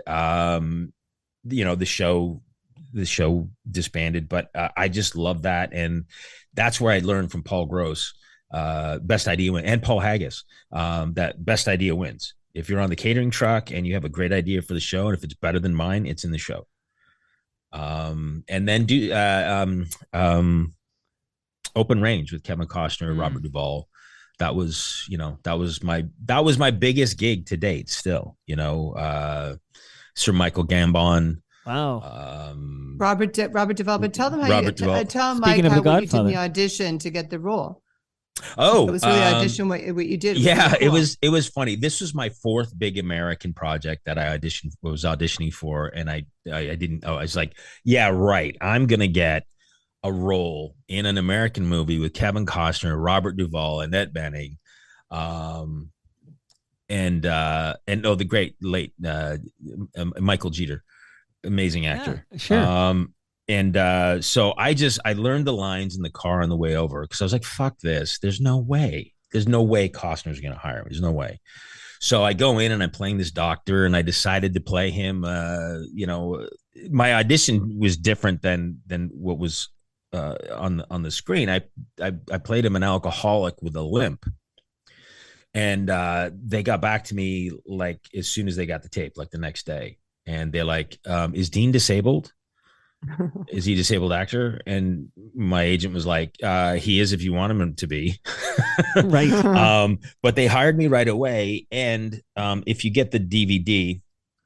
the show disbanded, but I just love that, and that's where I learned from Paul Gross, best idea win, and Paul Haggis, that best idea wins. If you're on the catering truck and you have a great idea for the show, and if it's better than mine, it's in the show. And then Open Range with Kevin Costner, Robert Duvall. That was my biggest gig to date. Still, Sir Michael Gambon. Wow. Robert Duvall. But tell them how Robert Duvall. tell Speaking Mike of how The when you did Godfather. the audition to get the role. Oh, It was really audition what you did. Yeah, really cool. it was funny. This was my fourth big American project that I was auditioning for, and I didn't. Oh, I was like, yeah, right. I'm gonna get a role in an American movie with Kevin Costner, Robert Duvall, Annette Bening, um, and the great late Michael Jeter, amazing actor. Yeah, sure. So I learned the lines in the car on the way over because I was like, fuck this. There's no way. There's no way Costner's going to hire me. There's no way. So I go in and I'm playing this doctor, and I decided to play him. My audition was different than what was on the screen. I played him an alcoholic with a limp, and they got back to me like as soon as they got the tape, like the next day, and they're like, "Is Dean disabled? Is he a disabled actor?" And my agent was like, he is if you want him to be. Right. But they hired me right away. And if you get the DVD,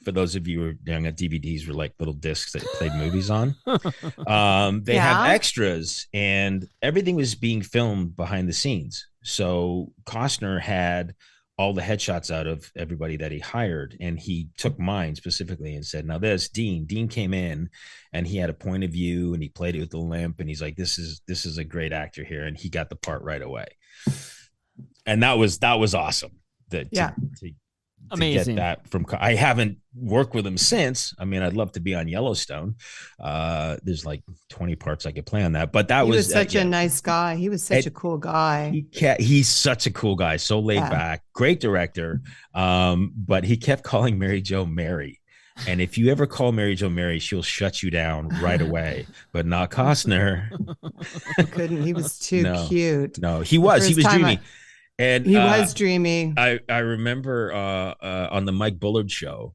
for those of you who are young, DVDs were like little discs that you played movies on. They have extras, and everything was being filmed behind the scenes. So Costner had all the headshots out of everybody that he hired, and he took mine specifically and said, now this Dean came in and he had a point of view and he played it with the limp, and he's like, this is a great actor here, and he got the part right away. And that was awesome. To Amazing. get that from, I haven't worked with him since. I mean, I'd love to be on Yellowstone. There's like 20 parts I could play on that, but he was such a nice guy. He was such a cool guy. He's such a cool guy. So laid back, great director. But he kept calling Mary Jo Mary. And if you ever call Mary Jo Mary, she'll shut you down right away, but not Costner. I couldn't. He was too cute. No, he was dreamy. And he was dreamy. I remember on the Mike Bullard show,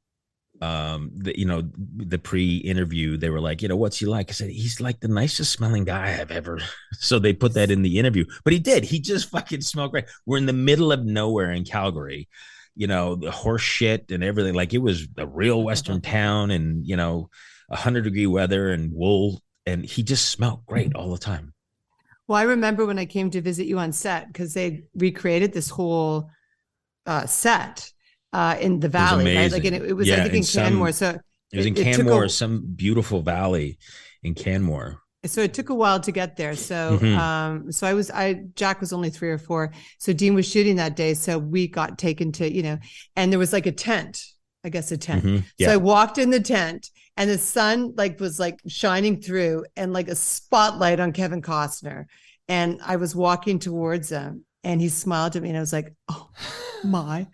the pre-interview, they were like, what's he like? I said, he's like the nicest smelling guy I've ever. So they put that in the interview, but he just fucking smelled great. We're in the middle of nowhere in Calgary, the horse shit and everything. Like it was a real Western town, and 100-degree weather and wool, and he just smelled great all the time. Well, I remember when I came to visit you on set, because they recreated this whole set in the valley, right? Like it was, I think, in Canmore. So it was in Canmore, some beautiful valley in Canmore. So it took a while to get there. So, Jack was only 3 or 4. So Dean was shooting that day. So we got taken to, and there was like a tent. Mm-hmm. Yeah. So I walked in the tent, and the sun was shining through, and like a spotlight on Kevin Costner. And I was walking towards him, and he smiled at me, and I was like, oh my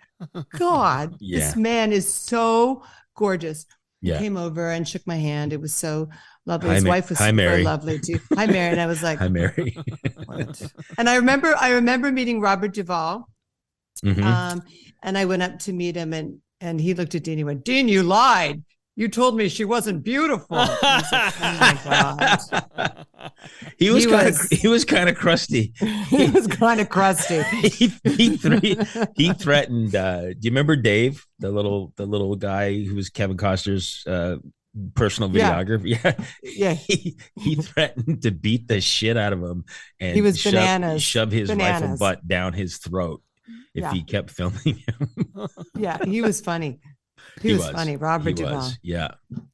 God, this man is so gorgeous. He came over and shook my hand. It was so lovely. His wife was super lovely too. Hi, Mary. And I was like, hi, Mary. What? And I remember meeting Robert Duvall. Mm-hmm. And I went up to meet him, and he looked at Dean. He went, Dean, you lied. You told me she wasn't beautiful. Like, oh my God. He was kind of crusty. He was kind of crusty. he threatened. Do you remember Dave, the little guy who was Kevin Costner's personal videographer? Yeah. He threatened to beat the shit out of him, and he was shove his rifle butt down his throat if he kept filming him. Yeah, he was funny. He was funny, Robert Duvall. Yeah.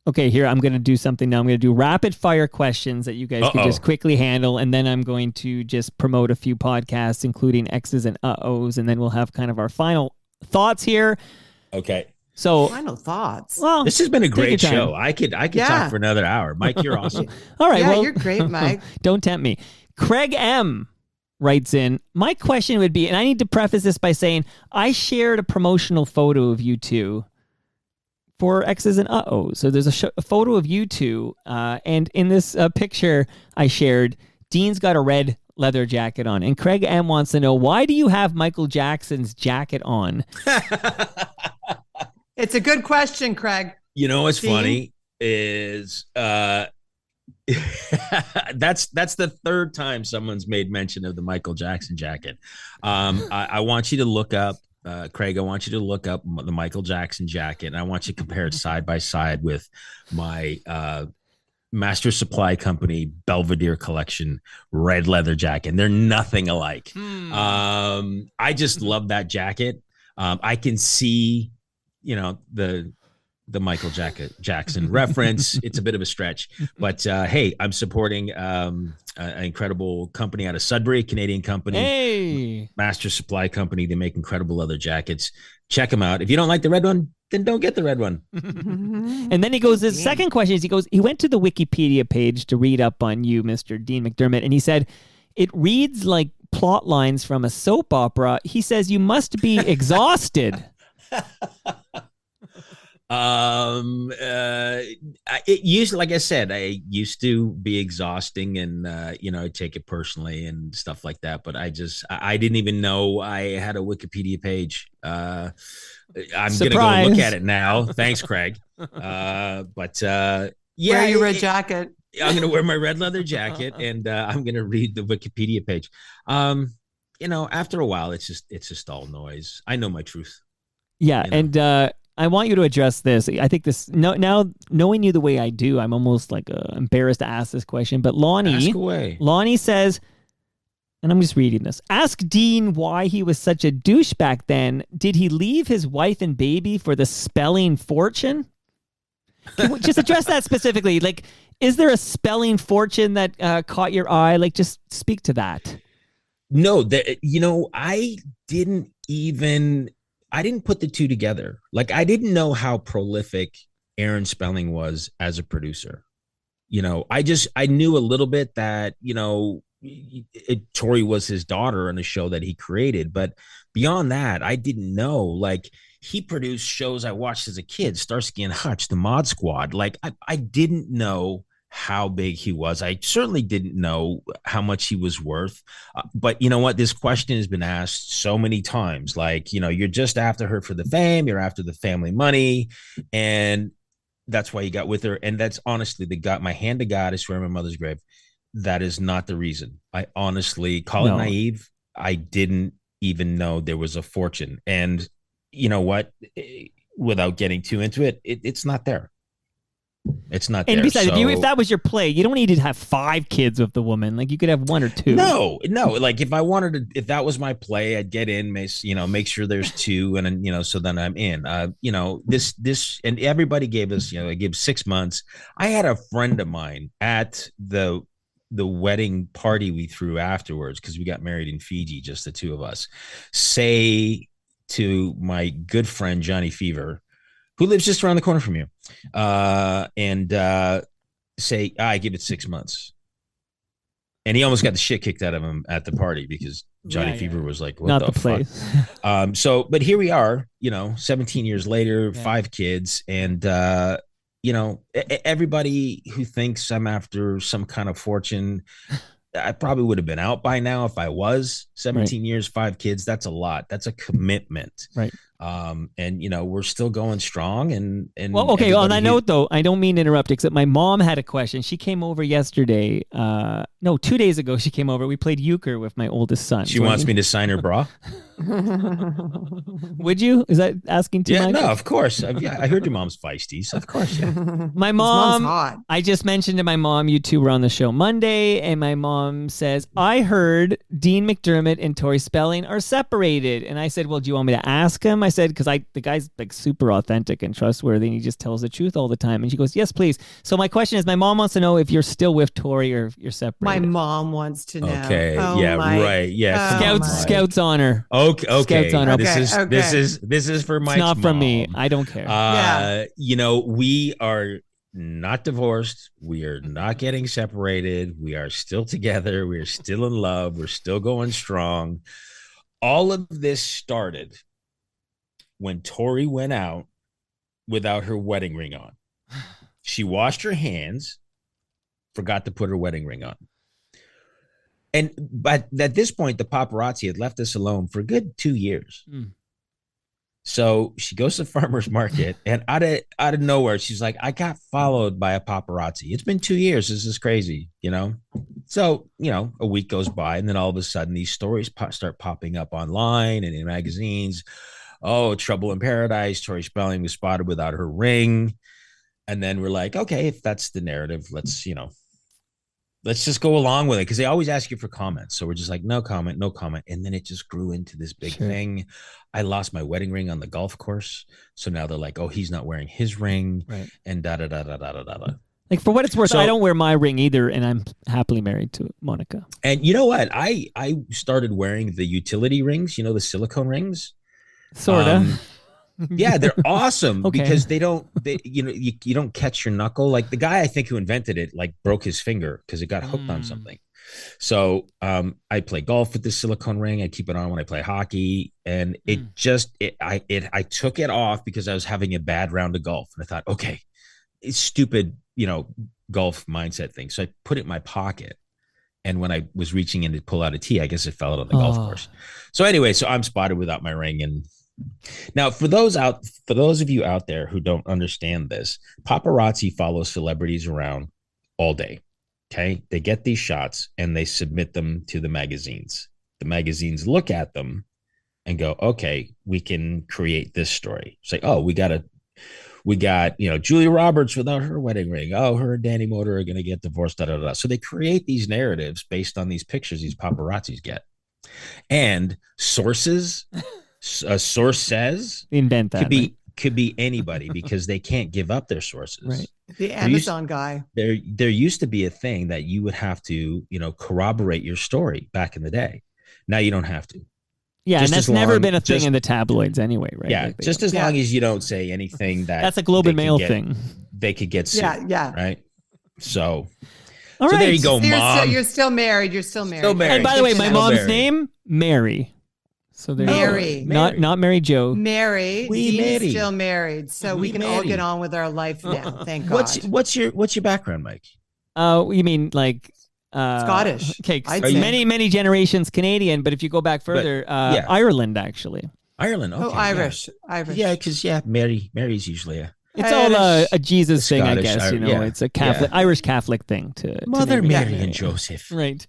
Okay, here I'm going to do something now. I'm going to do rapid fire questions that you guys can just quickly handle, and then I'm going to just promote a few podcasts, including X's and Uh-Ohs, and then we'll have kind of our final thoughts here. Okay. So final thoughts. Well, this has been a great show. I could talk for another hour. Mike, you're awesome. All right. Yeah, well, you're great, Mike. Don't tempt me. Craig M. writes in, my question would be, and I need to preface this by saying, I shared a promotional photo of you two for X's and Uh-Ohs. So there's a photo of you two, and in this picture I shared, Dean's got a red leather jacket on, and Craig M wants to know, why do you have Michael Jackson's jacket on? It's a good question, Craig. What's funny is that's the third time someone's made mention of the Michael Jackson jacket. I want you to look up, Craig, I want you to look up the Michael Jackson jacket, and I want you to compare it side by side with my Master Supply Company Belvedere Collection red leather jacket. They're nothing alike. I just love that jacket. I can see, the Michael Jackson reference. It's a bit of a stretch, but hey, I'm supporting an incredible company out of Sudbury, Canadian company. Hey, Master Supply Company. They make incredible leather jackets. Check them out. If you don't like the red one, then don't get the red one. And then he goes, his second question is, he went to the Wikipedia page to read up on you, Mr. Dean McDermott, and he said, it reads like plot lines from a soap opera. He says, you must be exhausted. It used, like I said, I used to be exhausting and, I take it personally and stuff like that. But I didn't even know I had a Wikipedia page. I'm going to go look at it now. Thanks, Craig. Yeah. Wear your red jacket. I'm going to wear my red leather jacket and I'm going to read the Wikipedia page. After a while, it's just all noise. I know my truth. Yeah. And, I want you to address this. I think this now knowing you the way I do, I'm almost like embarrassed to ask this question. But Lonnie says, and I'm just reading this. Ask Dean why he was such a douche back then. Did he leave his wife and baby for the spelling fortune? Can we just address that specifically? Like, is there a spelling fortune that caught your eye? Like, just speak to that. No, I didn't put the two together. Like, I didn't know how prolific Aaron Spelling was as a producer. I knew a little bit that, Tori was his daughter on a show that he created. But beyond that, I didn't know. Like, he produced shows I watched as a kid, Starsky and Hutch, The Mod Squad. Like, I didn't know how big he was. I certainly didn't know how much he was worth. But you know what? This question has been asked so many times. Like, you're just after her for the fame. You're after the family money. And that's why you got with her. And that's honestly my hand to God, I swear on my mother's grave. That is not the reason. I honestly call it naive. I didn't even know there was a fortune. And you know what? Without getting too into it, it's not there. It's not there. And besides, if that was your play, you don't need to have 5 kids with the woman. Like, you could have 1 or 2. No. Like, if that was my play, I'd get in, make sure there's 2, and then, so then I'm in. This, and everybody gave us, they gave 6 months. I had a friend of mine at the wedding party we threw afterwards, because we got married in Fiji, just the 2 of us, say to my good friend Johnny Fever, who lives just around the corner from you, and say, I give it 6 months. And he almost got the shit kicked out of him at the party because Johnny Fever was like, what not the place. But here we are, 17 years later, 5 kids. And, everybody who thinks I'm after some kind of fortune, I probably would have been out by now if I was. 17 years, 5 kids. That's a lot. That's a commitment. Right. And we're still going strong. And well, okay. On that note, though, I don't mean to interrupt, except my mom had a question. She came over yesterday. 2 days ago, she came over. We played euchre with my oldest son. She wants me to sign her bra. Would you? Is that asking too much? No, of course. I heard your mom's feisty, so of course. Yeah. My mom, I just mentioned to my mom, you 2 were on the show Monday, and my mom says, I heard Dean McDermott and Tori Spelling are separated. And I said, well, do you want me to ask him? I said, because the guy's like super authentic and trustworthy, and he just tells the truth all the time. And she goes, yes, please. So my question is, my mom wants to know if you're still with Tori or if you're separated. My mom wants to know. Okay. Right. Yeah. Scouts honor. Okay. Scouts honor. This is for Mike's not from mom. me. I don't care. We are not divorced. We are not getting separated. We are still together. We are still in love. We're still going strong. All of this started when Tori went out without her wedding ring on. She washed her hands, forgot to put her wedding ring on. But at this point, the paparazzi had left us alone for a good 2 years. So she goes to the farmer's market, and out of nowhere, she's like, I got followed by a paparazzi. It's been 2 years. This is crazy, So, a week goes by, and then all of a sudden, these stories start popping up online and in magazines. Oh, trouble in paradise. Tori Spelling was spotted without her ring. And then we're like, okay, if that's the narrative, let's just go along with it. Cause they always ask you for comments. So we're just like, no comment, no comment. And then it just grew into this big thing. I lost my wedding ring on the golf course. So now they're like, oh, he's not wearing his ring. Right. And da da da da da da da. Like, for what it's worth, So- I don't wear my ring either, and I'm happily married to Monica. And you know what? I started wearing the utility rings, the silicone rings. Sorta. Yeah, they're awesome Okay. because you don't catch your knuckle. Like the guy I think who invented it, like broke his finger because it got hooked on something. So I play golf with this silicone ring. I keep it on when I play hockey, and I took it off because I was having a bad round of golf, and I thought, okay, it's stupid, golf mindset thing. So I put it in my pocket. And when I was reaching in to pull out a tee, I guess it fell out on the golf course. So anyway, I'm spotted without my ring. And now for those of you out there who don't understand this, paparazzi follow celebrities around all day. Okay. They get these shots and they submit them to the magazines. The magazines look at them and go, okay, we can create this story. Say, oh, we got Julia Roberts without her wedding ring. Oh, her and Danny Motor are going to get divorced. Da, da, da. So they create these narratives based on these pictures these paparazzis get. And sources, a source says, Invent that. could be anybody because they can't give up their sources. Right. The Amazon guy. There used to be a thing that you would have to, corroborate your story back in the day. Now you don't have to. Yeah, Just and that's as never long- been a thing just- in the tabloids anyway, right? Yeah, Like, just as long as you don't say anything that's a Globe and Mail thing. They could get sued. Yeah. Right. So, All so right. there you go, So Mom. you're still married. You're still married. Still married. And by the way, my Still mom's married. name, Mary. So there Mary. you go. Not Mary Jo. Mary. We Dean is married. still married. So we We can all married. get on with our life now. Thank God. What's your background, Mike? You mean like Scottish, Okay, I'd so say. many generations Canadian, but if you go back further, yeah. Ireland actually. Ireland. Okay, Oh, Irish. Yeah, Irish. yeah, because Mary's usually a It's all Irish. a Jesus thing, I Scottish, guess. yeah. It's a Catholic, Irish Catholic thing to Mother name it. Mary Yeah. and Joseph. Right.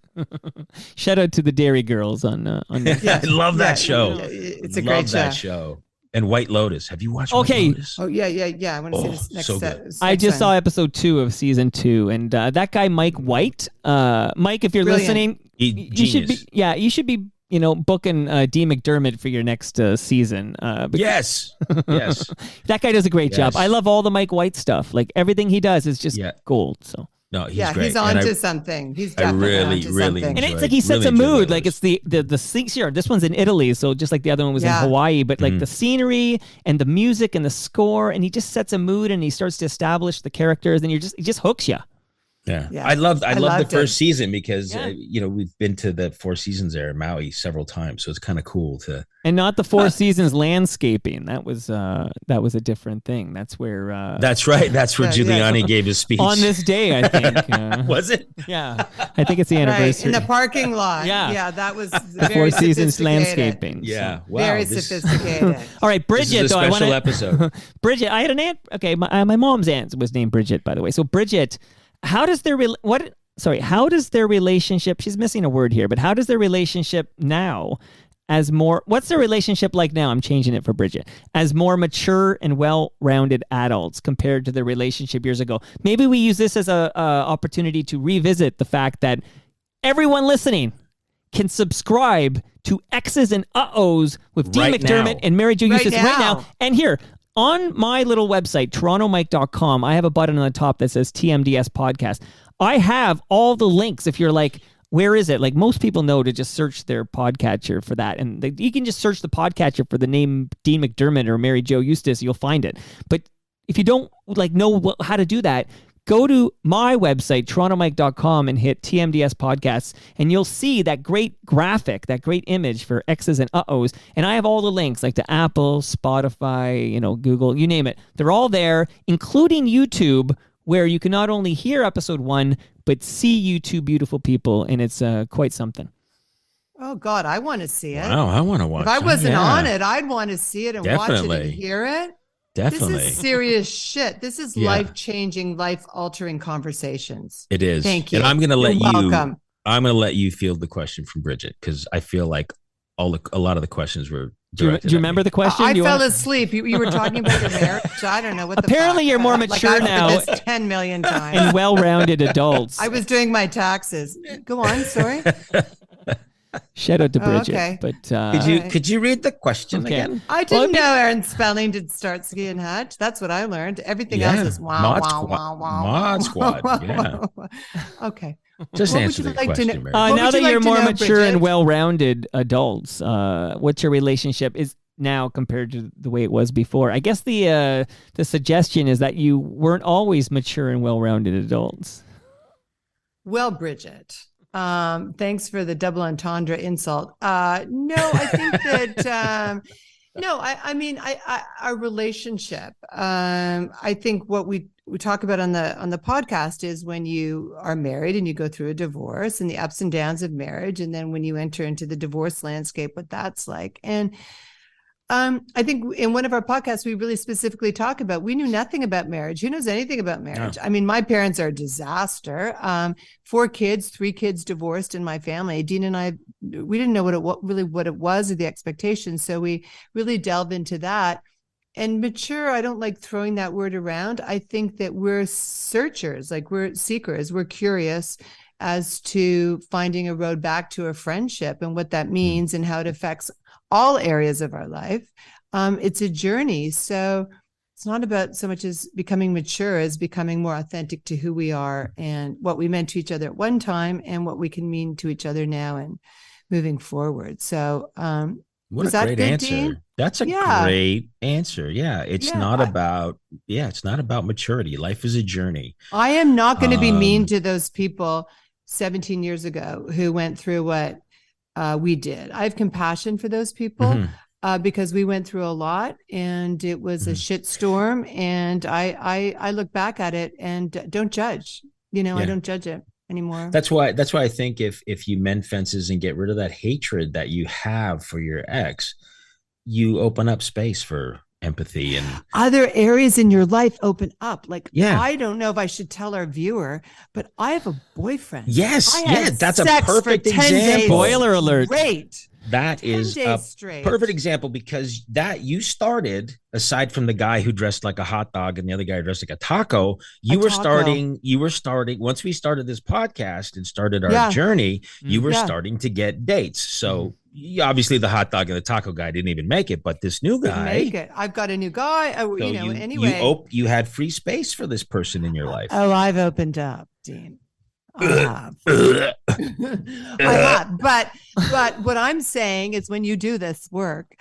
Shout out to the Dairy Girls on I love that show. It's a Love great that show. show. And White Lotus. Have you watched Okay. White Lotus? Oh yeah. I want to see this next so set. good. I just saw episode 2 of season 2, and that guy Mike White. Mike, if you're Brilliant. listening, you should be. Genius. Yeah, you should be. Booking D. McDermott for your next season. Yes. Yes. That guy does a great job. Yes. I love all the Mike White stuff. Like everything he does is just Yeah. gold. So. No, he's great. he's And on to something. He's I definitely really, onto really something. And enjoy it's like he sets really a enjoy mood. White Like it's the sure, this one's in Italy, so just like the other one was Yeah. in Hawaii, but like Mhm. the scenery and the music and the score, and he just sets a mood and he starts to establish the characters, and he just hooks you. Yeah. Yeah. I loved the loved first it. season because Yeah. we've been to the Four Seasons there in Maui several times, so it's kind of cool to. And not the Four Seasons landscaping. That was a different thing. That's where That's right. That's where Yeah, yeah. Giuliani gave his speech. on this day, I think. Was it? Yeah, I think it's the Right, anniversary. in the parking lot. Yeah. That was The very Four Seasons sophisticated. landscaping. Yeah. So. Wow. Very this, sophisticated. All right, this is Bridget. a Though I special want episode. Bridget, I had an aunt. Okay, my mom's aunt was named Bridget, by the way. So Bridget, how does their relationship? She's missing a word here, but how does their relationship now? What's their relationship like now? I'm changing it for Bridget. As more mature and well-rounded adults compared to their relationship years ago. Maybe we use this as a opportunity to revisit the fact that everyone listening can subscribe to X's and Uh-Ohs with Dean Right McDermott now. and Mary Jo Right Eustace right now. now. And here, on my little website, torontomike.com, I have a button on the top that says TMDS Podcast. I have all the links if you're like, where is it? Like most people know to just search their podcatcher for that. And you can just search the podcatcher for the name Dean McDermott or Mary Jo Eustace, you'll find it. But if you don't know how to do that, go to my website, torontomike.com, and hit TMDS Podcasts, and you'll see that great graphic, that great image for X's and Uh-Ohs. And I have all the links, like to Apple, Spotify, Google, you name it. They're all there, including YouTube, where you can not only hear episode 1, but see you two beautiful people, and it's quite something. Oh God, I want to see it. Wow, I want to watch. If I that. wasn't Yeah, on it, I'd want to see it and watch it Definitely. and hear it. definitely, This is serious shit. This is Yeah. life-changing, life-altering conversations. it is. Thank you. And I'm gonna let You're you. welcome. I'm gonna let you field the question from Bridget because I feel like a lot of the questions were directed do you at remember me. the question? I Do you fell wanna- asleep. You were talking about your marriage. I don't know what the Apparently fuck. you're more Like, mature I've heard now. this 10 million times. and well-rounded adults. I was doing my taxes. Go on. Sorry. Shout out to Oh, Bridget. okay. But Could you read the question Okay. again? I Well, didn't know Aaron Spelling did Starsky and Hutch. That's what I learned. Everything else is wow, Mod wow, Squad. wow, wow. Mod Squad. wow, Yeah. wow. Okay. Just What would answer you the like to question, know? Mary. What now would that you like you're to more know, mature and Bridget? well-rounded adults, what's your relationship is now compared to the way it was before? I guess the suggestion is that you weren't always mature and well-rounded adults. Well, Bridget, thanks for the double entendre insult. No, I think that no, I mean, our relationship. I think what we talk about on the podcast is when you are married and you go through a divorce and the ups and downs of marriage, and then when you enter into the divorce landscape, what that's like. And I think in one of our podcasts, we really specifically talk about, we knew nothing about marriage. Who knows anything about marriage? No. I mean, my parents are a disaster. 4 kids, 3 kids divorced in my family. Dean and I, we didn't know what it was or the expectations. So we really delved into that. And mature, I don't like throwing that word around. I think that we're searchers, like we're seekers. We're curious as to finding a road back to a friendship and what that means and how it affects all areas of our life. It's a journey. So it's not about so much as becoming mature as becoming more authentic to who we are and what we meant to each other at one time and what we can mean to each other now and moving forward. So What was a that great good, answer. Dean? That's a Yeah. great answer. Yeah. It's Yeah. not about maturity. Life is a journey. I am not going to be mean Um, to those people 17 years ago who went through what we did. I have compassion for those people. Mhm. Because we went through a lot and it was a Mhm. shit storm. And I look back at it and don't judge. I Yeah. don't judge it anymore. That's why I think if you mend fences and get rid of that hatred that you have for your ex, you open up space for empathy and Other areas in your life open up. Like, Yeah. I don't know if I should tell our viewer, but I have a boyfriend. yes, I had yeah, that's a sex for perfect 10 days. example. Spoiler alert. Great. That 10 is days a straight. perfect example because that you started aside from the guy who dressed like a hot dog and the other guy dressed like a taco. You were starting once we started this podcast and started our Yeah. journey, you were Yeah. starting to get dates. So obviously the hot dog and the taco guy didn't even make it, but this new Didn't guy make it. I've got a new guy. so Anyway. you had free space for this person in your life. Oh, I've opened up, Dean. I have. I have. But what I'm saying is when you do this work,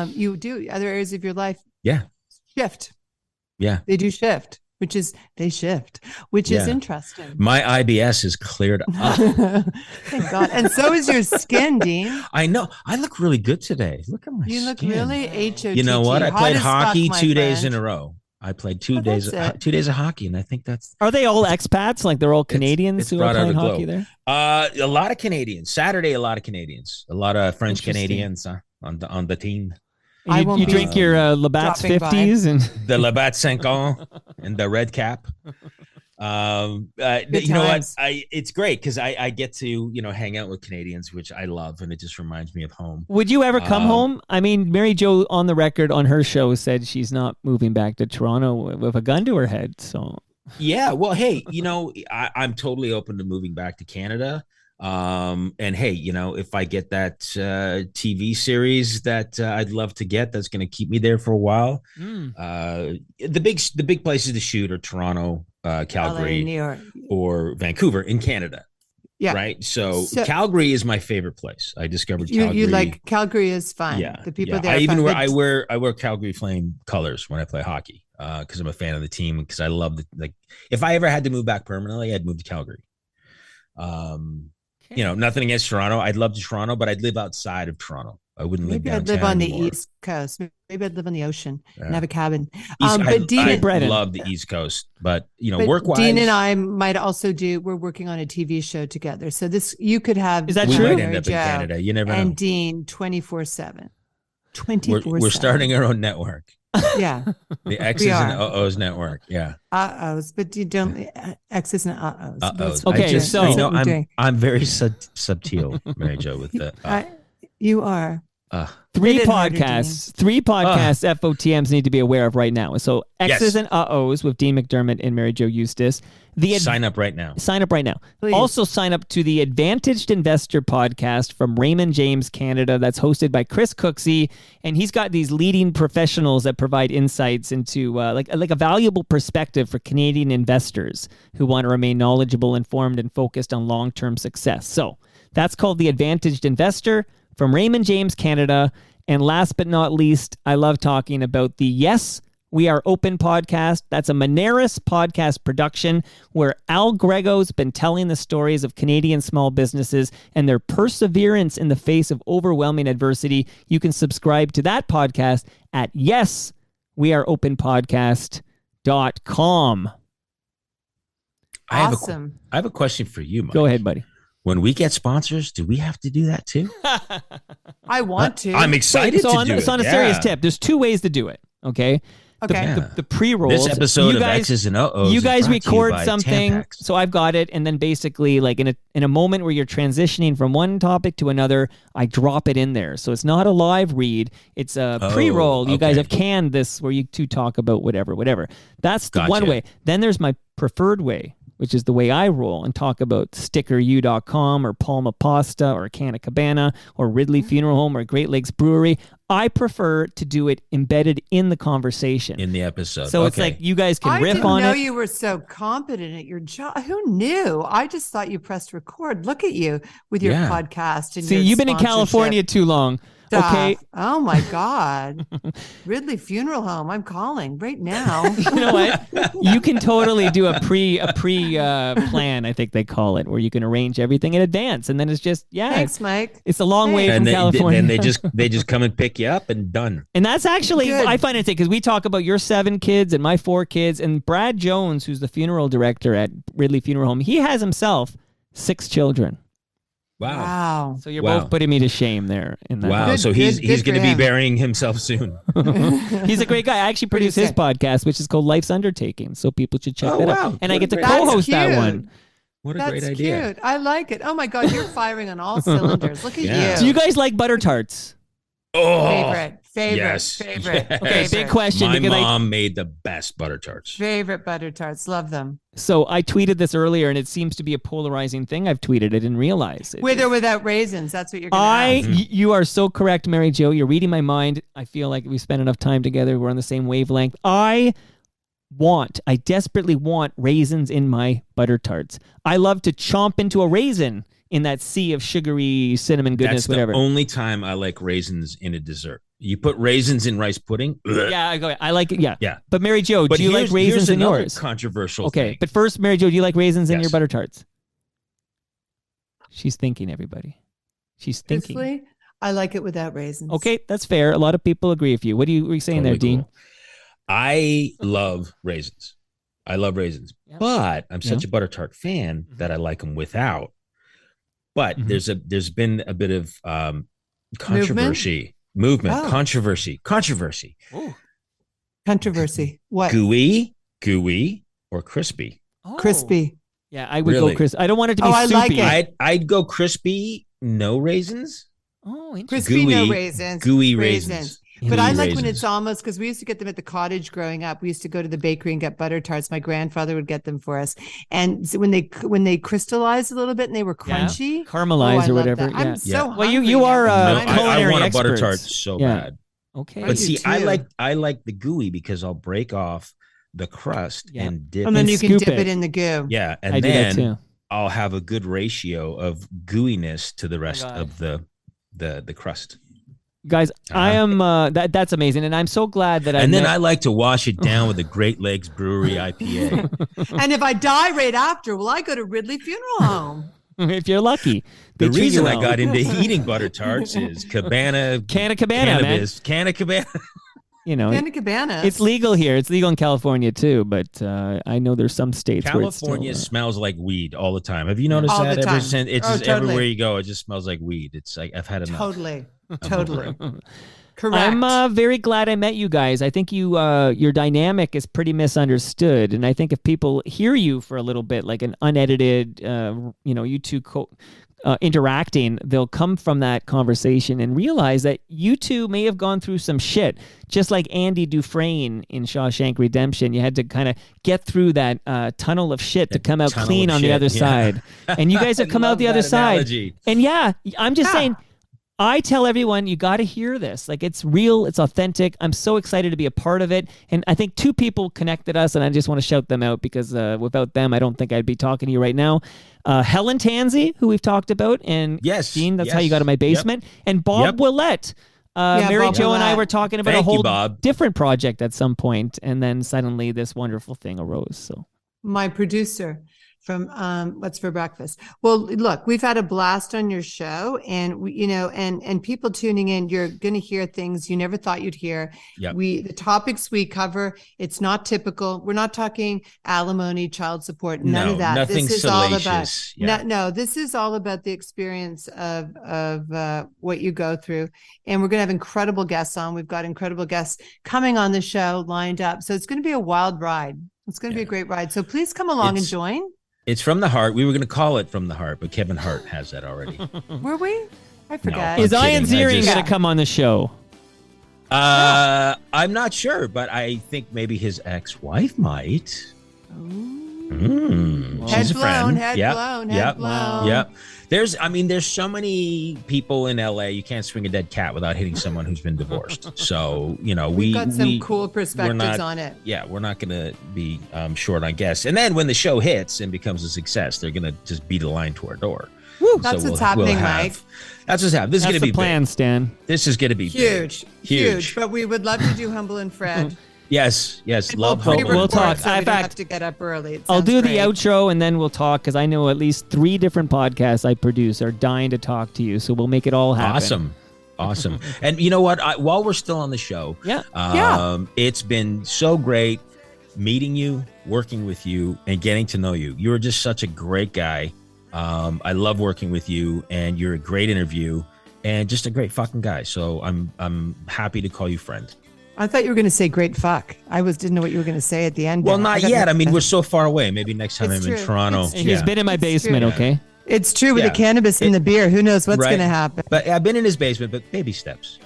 you do other areas of your life Yeah. shift. Yeah. They do shift, which is Yeah. interesting. My IBS is cleared up. Thank God. And so is your skin, Dean. I know. I look really good today. Look at my You look skin. really HOTT. You know what? I Hot played as fuck, hockey my 2 days friend. in a row. I played 2 Oh, days that's it. 2 days of hockey, and I think that's Are they all expats? Like they're all Canadians it's who are brought out playing a glow. hockey there? a lot of Canadians. Saturday, a lot of Canadians, a lot of French Interesting. Canadians on the team. I You, won't you be drink your Labatt's dropping by. 50s and The Labatt 5 ans and the red cap. You know what? times. It's great because I get to hang out with Canadians, which I love, and it just reminds me of home. would you ever come Um, home? I mean, Mary Jo on the record on her show said she's not moving back to Toronto with a gun to her head. So Yeah, well, hey, I'm totally open to moving back to Canada. And hey, if I get that TV series that I'd love to get, that's going to keep me there for a while. The big places to shoot are Toronto, LA, Calgary, New York. or Vancouver in Canada. Yeah. Right. So, So- Calgary is my favorite place. I discovered Calgary. You like Calgary is fun. Yeah, The people yeah. there. I are even fun. wear But I wear Calgary Flame colors when I play hockey because I'm a fan of the team because I love if I ever had to move back permanently, I'd move to Calgary. Nothing against Toronto. I'd love to Toronto, but I'd live outside of Toronto. I wouldn't maybe live I'd downtown live on anymore. the East Coast. Maybe I'd live on the ocean and Yeah. have a cabin. I But Dean, love the East Coast, but but work-wise, Dean and I might also we're working on a TV show together. So you could have Is that we true? might Mary end up in Jo Canada. You never and know. Dean 24/7. 24/7. We're starting our own network, Yeah. the X's and are. O's network. Yeah. Uh-ohs, but you don't X's and uh-ohs. Uh-oh. Okay, so- I'm very subtle, Mary Jo, with the. You are. Three didn't hurt her, podcasts. Three podcasts FOTMs need to be aware of right now. So X's and Uh-Ohs with Dean McDermott and Mary Jo Eustace. Sign up right now. Sign up right now. Please. Also sign up to the Advantaged Investor podcast from Raymond James Canada that's hosted by Chris Cooksey, and he's got these leading professionals that provide insights into like a valuable perspective for Canadian investors who want to remain knowledgeable, informed, and focused on long-term success. So that's called the Advantaged Investor from Raymond James Canada. And last but not least, I love talking about the Yes, We Are Open podcast. That's a Moneris podcast production where Al Grego's been telling the stories of Canadian small businesses and their perseverance in the face of overwhelming adversity. You can subscribe to that podcast at yesweareopenpodcast.com. Awesome. I have a question for you, Mike. Go ahead, buddy. When we get sponsors, do we have to do that too? I want to. I'm excited So to on, do it. so on a serious tip, there's two ways to do it, okay? Okay. The pre-rolls. This episode you of guys, X's and Uh-Ohs you is guys brought to record by something, Tampax. so I've got it, and then basically, like in a moment where you're transitioning from one topic to another, I drop it in there. So it's not a live read; it's a pre-roll. You guys okay. have canned this where you two talk about whatever. That's the one Gotcha. way. Then there's my preferred way, which is the way I roll and talk about stickeru.com or Palma Pasta or Canna Cabana or Ridley Funeral Home or Great Lakes Brewery. I prefer to do it embedded in the conversation. In the episode. So it's Okay. like you guys can I riff didn't on know it. you were so competent at your job. Who knew? I just thought you pressed record. Look at you with your Yeah. podcast and See, your you've been in sponsorship California too long. stuff. Okay. Oh my God. Ridley Funeral Home. I'm calling right now. You know what? You can totally do a pre plan, I think they call it, where you can arrange everything in advance, and then it's just Thanks, Mike. it's a long way And from California. then they just come and pick you up and done. And that's actually, Good. I find it because we talk about your 7 kids and my 4 kids, and Brad Jones, who's the funeral director at Ridley Funeral Home, he has himself 6 children. Wow. Wow. So you're Wow. both putting me to shame there. In that. Wow. Good- So he's good going to for be him. burying himself soon. He's a great guy. I actually produce his Producer. podcast, which is called Life's Undertaking. So people should check Oh, that wow. out. And I What a get to great co-host idea. that That's one. cute. What a That's great idea. cute. I like it. Oh my God, you're firing on all cylinders. Look at Yeah. you. Do you guys like butter tarts? Oh, favorite, yes. favorite. Okay, big favorite. question My because mom made the best butter tarts. Favorite butter tarts. Love them. So I tweeted this earlier, and it seems to be a polarizing thing. I've tweeted. I didn't realize it. With or without raisins. That's what you're going to ask. You are so correct, Mary Jo. You're reading my mind. I feel like we spent enough time together. We're on the same wavelength. I desperately want raisins in my butter tarts. I love to chomp into a raisin in that sea of sugary cinnamon goodness, That's the whatever. only time I like raisins in a dessert. You put raisins in rice pudding. Ugh. Yeah, I like it. Yeah. Yeah. But Mary Jo, But do you like here's raisins in another yours? controversial Okay. thing. But first, Mary Jo, do you like raisins in Yes. your butter tarts? She's thinking, everybody. She's thinking. Truthfully, I like it without raisins. Okay, that's fair. A lot of people agree with you. What are you saying there, Totally Dean? cool. I love raisins. I love raisins. Yeah. But I'm such a butter tart fan that I like them without. But Mhm. there's been a bit of controversy. Movement. Oh. Controversy. Controversy. What? Gooey, or crispy. Oh. Crispy. Yeah, I would Really? go crispy. I don't want it to be Oh, I soupy. like it. I'd go crispy, no raisins. Oh, interesting. Crispy, no Gooey- raisins. gooey raisins. But I Gooey like when raisins. it's almost, because we used to get them at the cottage growing up. We used to go to the bakery and get butter tarts. My grandfather would get them for us. And so when they crystallized a little bit and they were Yeah. crunchy. Caramelized I or love whatever. that. I'm Yeah. so Yeah. Well, you hungry are, now. No, I- I culinary want a butter experts. tart so Yeah. bad. Okay. I But do see, too. I like the gooey because I'll break off the crust Yeah. and dip. And then And you can scoop dip it. it in the goo. Yeah, and I do that then too. I'll have a good ratio of gooiness to the rest God. of the crust. Guys, I am that's amazing, and I'm so glad that And then I like to wash it down with a Great Lakes Brewery IPA. And if I die right after, will I go to Ridley Funeral Home? if you're lucky. They The treat you reason I well. got into eating butter tarts is Cabana Canna Cabana, cannabis, Canna Cabana. You know, Canna Cabana. it's legal here. It's legal in California too, but I know there's some states California where it's still, smells like weed all the time. Have you noticed All that the ever time. since? It's Oh, just totally. everywhere you go, it just smells like weed. It's like I've had enough. Totally. Correct. I'm very glad I met you guys. I think your dynamic is pretty misunderstood, and I think if people hear you for a little bit, like an unedited, you two interacting, they'll come from that conversation and realize that you two may have gone through some shit. Just like Andy Dufresne in Shawshank Redemption, you had to kind of get through that tunnel of shit to come out clean on the other side. And you guys have come out the other side. And yeah, I'm just saying, I tell everyone, you got to hear this. Like, it's real, it's authentic. I'm so excited to be a part of it. And I think two people connected us, and I just want to shout them out because without them, I don't think I'd be talking to you right now. Helen Tansey, who we've talked about, and Dean, that's how you got in my basement. And Bob Willett. Mary Jo and I were talking about a whole different project at some point, and then suddenly this wonderful thing arose. So my producer from What's for Breakfast. Well, look, we've had a blast on your show, and we, and people tuning in, you're going to hear things you never thought you'd hear. The topics we cover, it's not typical. We're not talking alimony, child support, none of that. Nothing this is salacious. all about no, this is all about the experience of what you go through. And we're going to have incredible guests on. We've got incredible guests coming on the show lined up. So it's going to be a wild ride. It's going to be a great ride. So please come along and join. It's from the heart. We were going to call it From the Heart, but Kevin Hart has that already. Were we? I forgot. No, is Ian Ziering going to come on the show? I'm not sure, but I think maybe his ex-wife might. She's a friend. Head blown. Yeah. There's so many people in LA. You can't swing a dead cat without hitting someone who's been divorced. So, we've got some cool perspectives on it. Yeah, we're not going to be short on guests. And then when the show hits and becomes a success, they're going to just beat a line to our door. Woo, that's what's happening, Mike. That's what's happening. This is going to be the plan, big. Stan. This is going to be huge. But we would love to do Humble and Fred. Yes. Love Humble. We'll talk. So we don't have to get up early. I'll do the outro and then we'll talk, because I know at least 3 different podcasts I produce are dying to talk to you. So we'll make it all happen. Awesome. And you know what? While we're still on the show, it's been so great meeting you, working with you, and getting to know you. You're just such a great guy. I love working with you, and you're a great interview and just a great fucking guy. So I'm happy to call you friend. I thought you were going to say great fuck. I didn't know what you were going to say at the end. Well, not yet. I mean, we're so far away. Maybe next time I'm in Toronto. He's been in my basement, okay? It's true with the cannabis and the beer. Who knows what's going to happen? But I've been in his basement, but baby steps,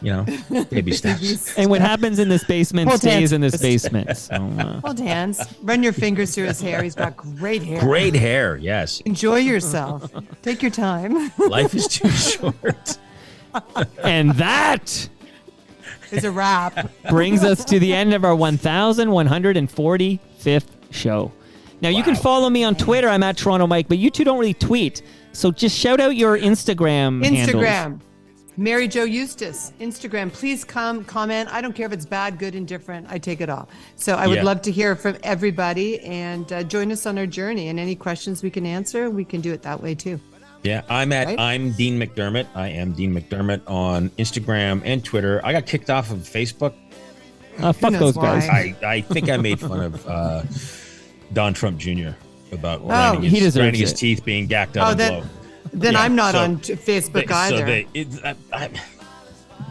baby steps. And what happens in this basement stays in this basement. So, hold hands. Run your fingers through his hair. He's got great hair. Great hair, yes. Enjoy yourself. Take your time. Life is too short. And that is a wrap. Brings us to the end of our 1145th show. Now, you can follow me on Twitter. I'm at Toronto Mike, but you two don't really tweet. So just shout out your Instagram handles. Mary Jo Eustace. Instagram. Please come, comment. I don't care if it's bad, good, indifferent. I take it all. So I would love to hear from everybody, and join us on our journey. And any questions we can answer, we can do it that way too. Yeah, I'm Dean McDermott. I am Dean McDermott on Instagram and Twitter. I got kicked off of Facebook. Fuck those guys. I think I made fun of Don Trump Jr. about grinding his teeth being gacked out of blow. Then I'm not on Facebook either.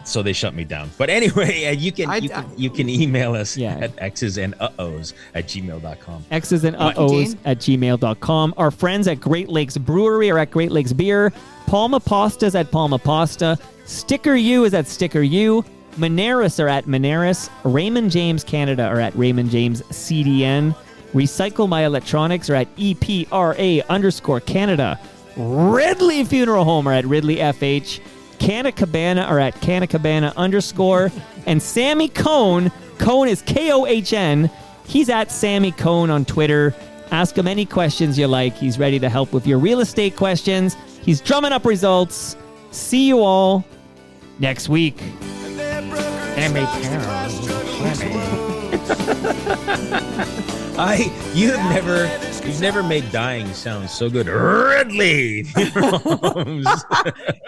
So they shut me down. But anyway, you can email us at xsanduhs@gmail.com. xsanduhs@gmail.com. Our friends at Great Lakes Brewery are at Great Lakes Beer. Palma Pasta's at Palma Pasta. Sticker U is at Sticker U. Moneris are at Moneris. Raymond James Canada are at Raymond James CDN. Recycle My Electronics are at EPRA_Canada. Ridley Funeral Home are at Ridley FH. Canna Cabana are at Canna Cabana _. And Sammy Cohn is KOHN. He's at Sammy Cohn on Twitter. Ask him any questions you like. He's ready to help with your real estate questions. He's drumming up results. See you all next week. You've never made dying sound so good. Ridley.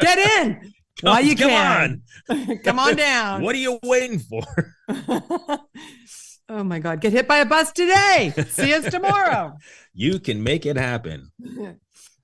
Get in. Why you can. Come on down. What are you waiting for? Oh my God. Get hit by a bus today. See us tomorrow. You can make it happen.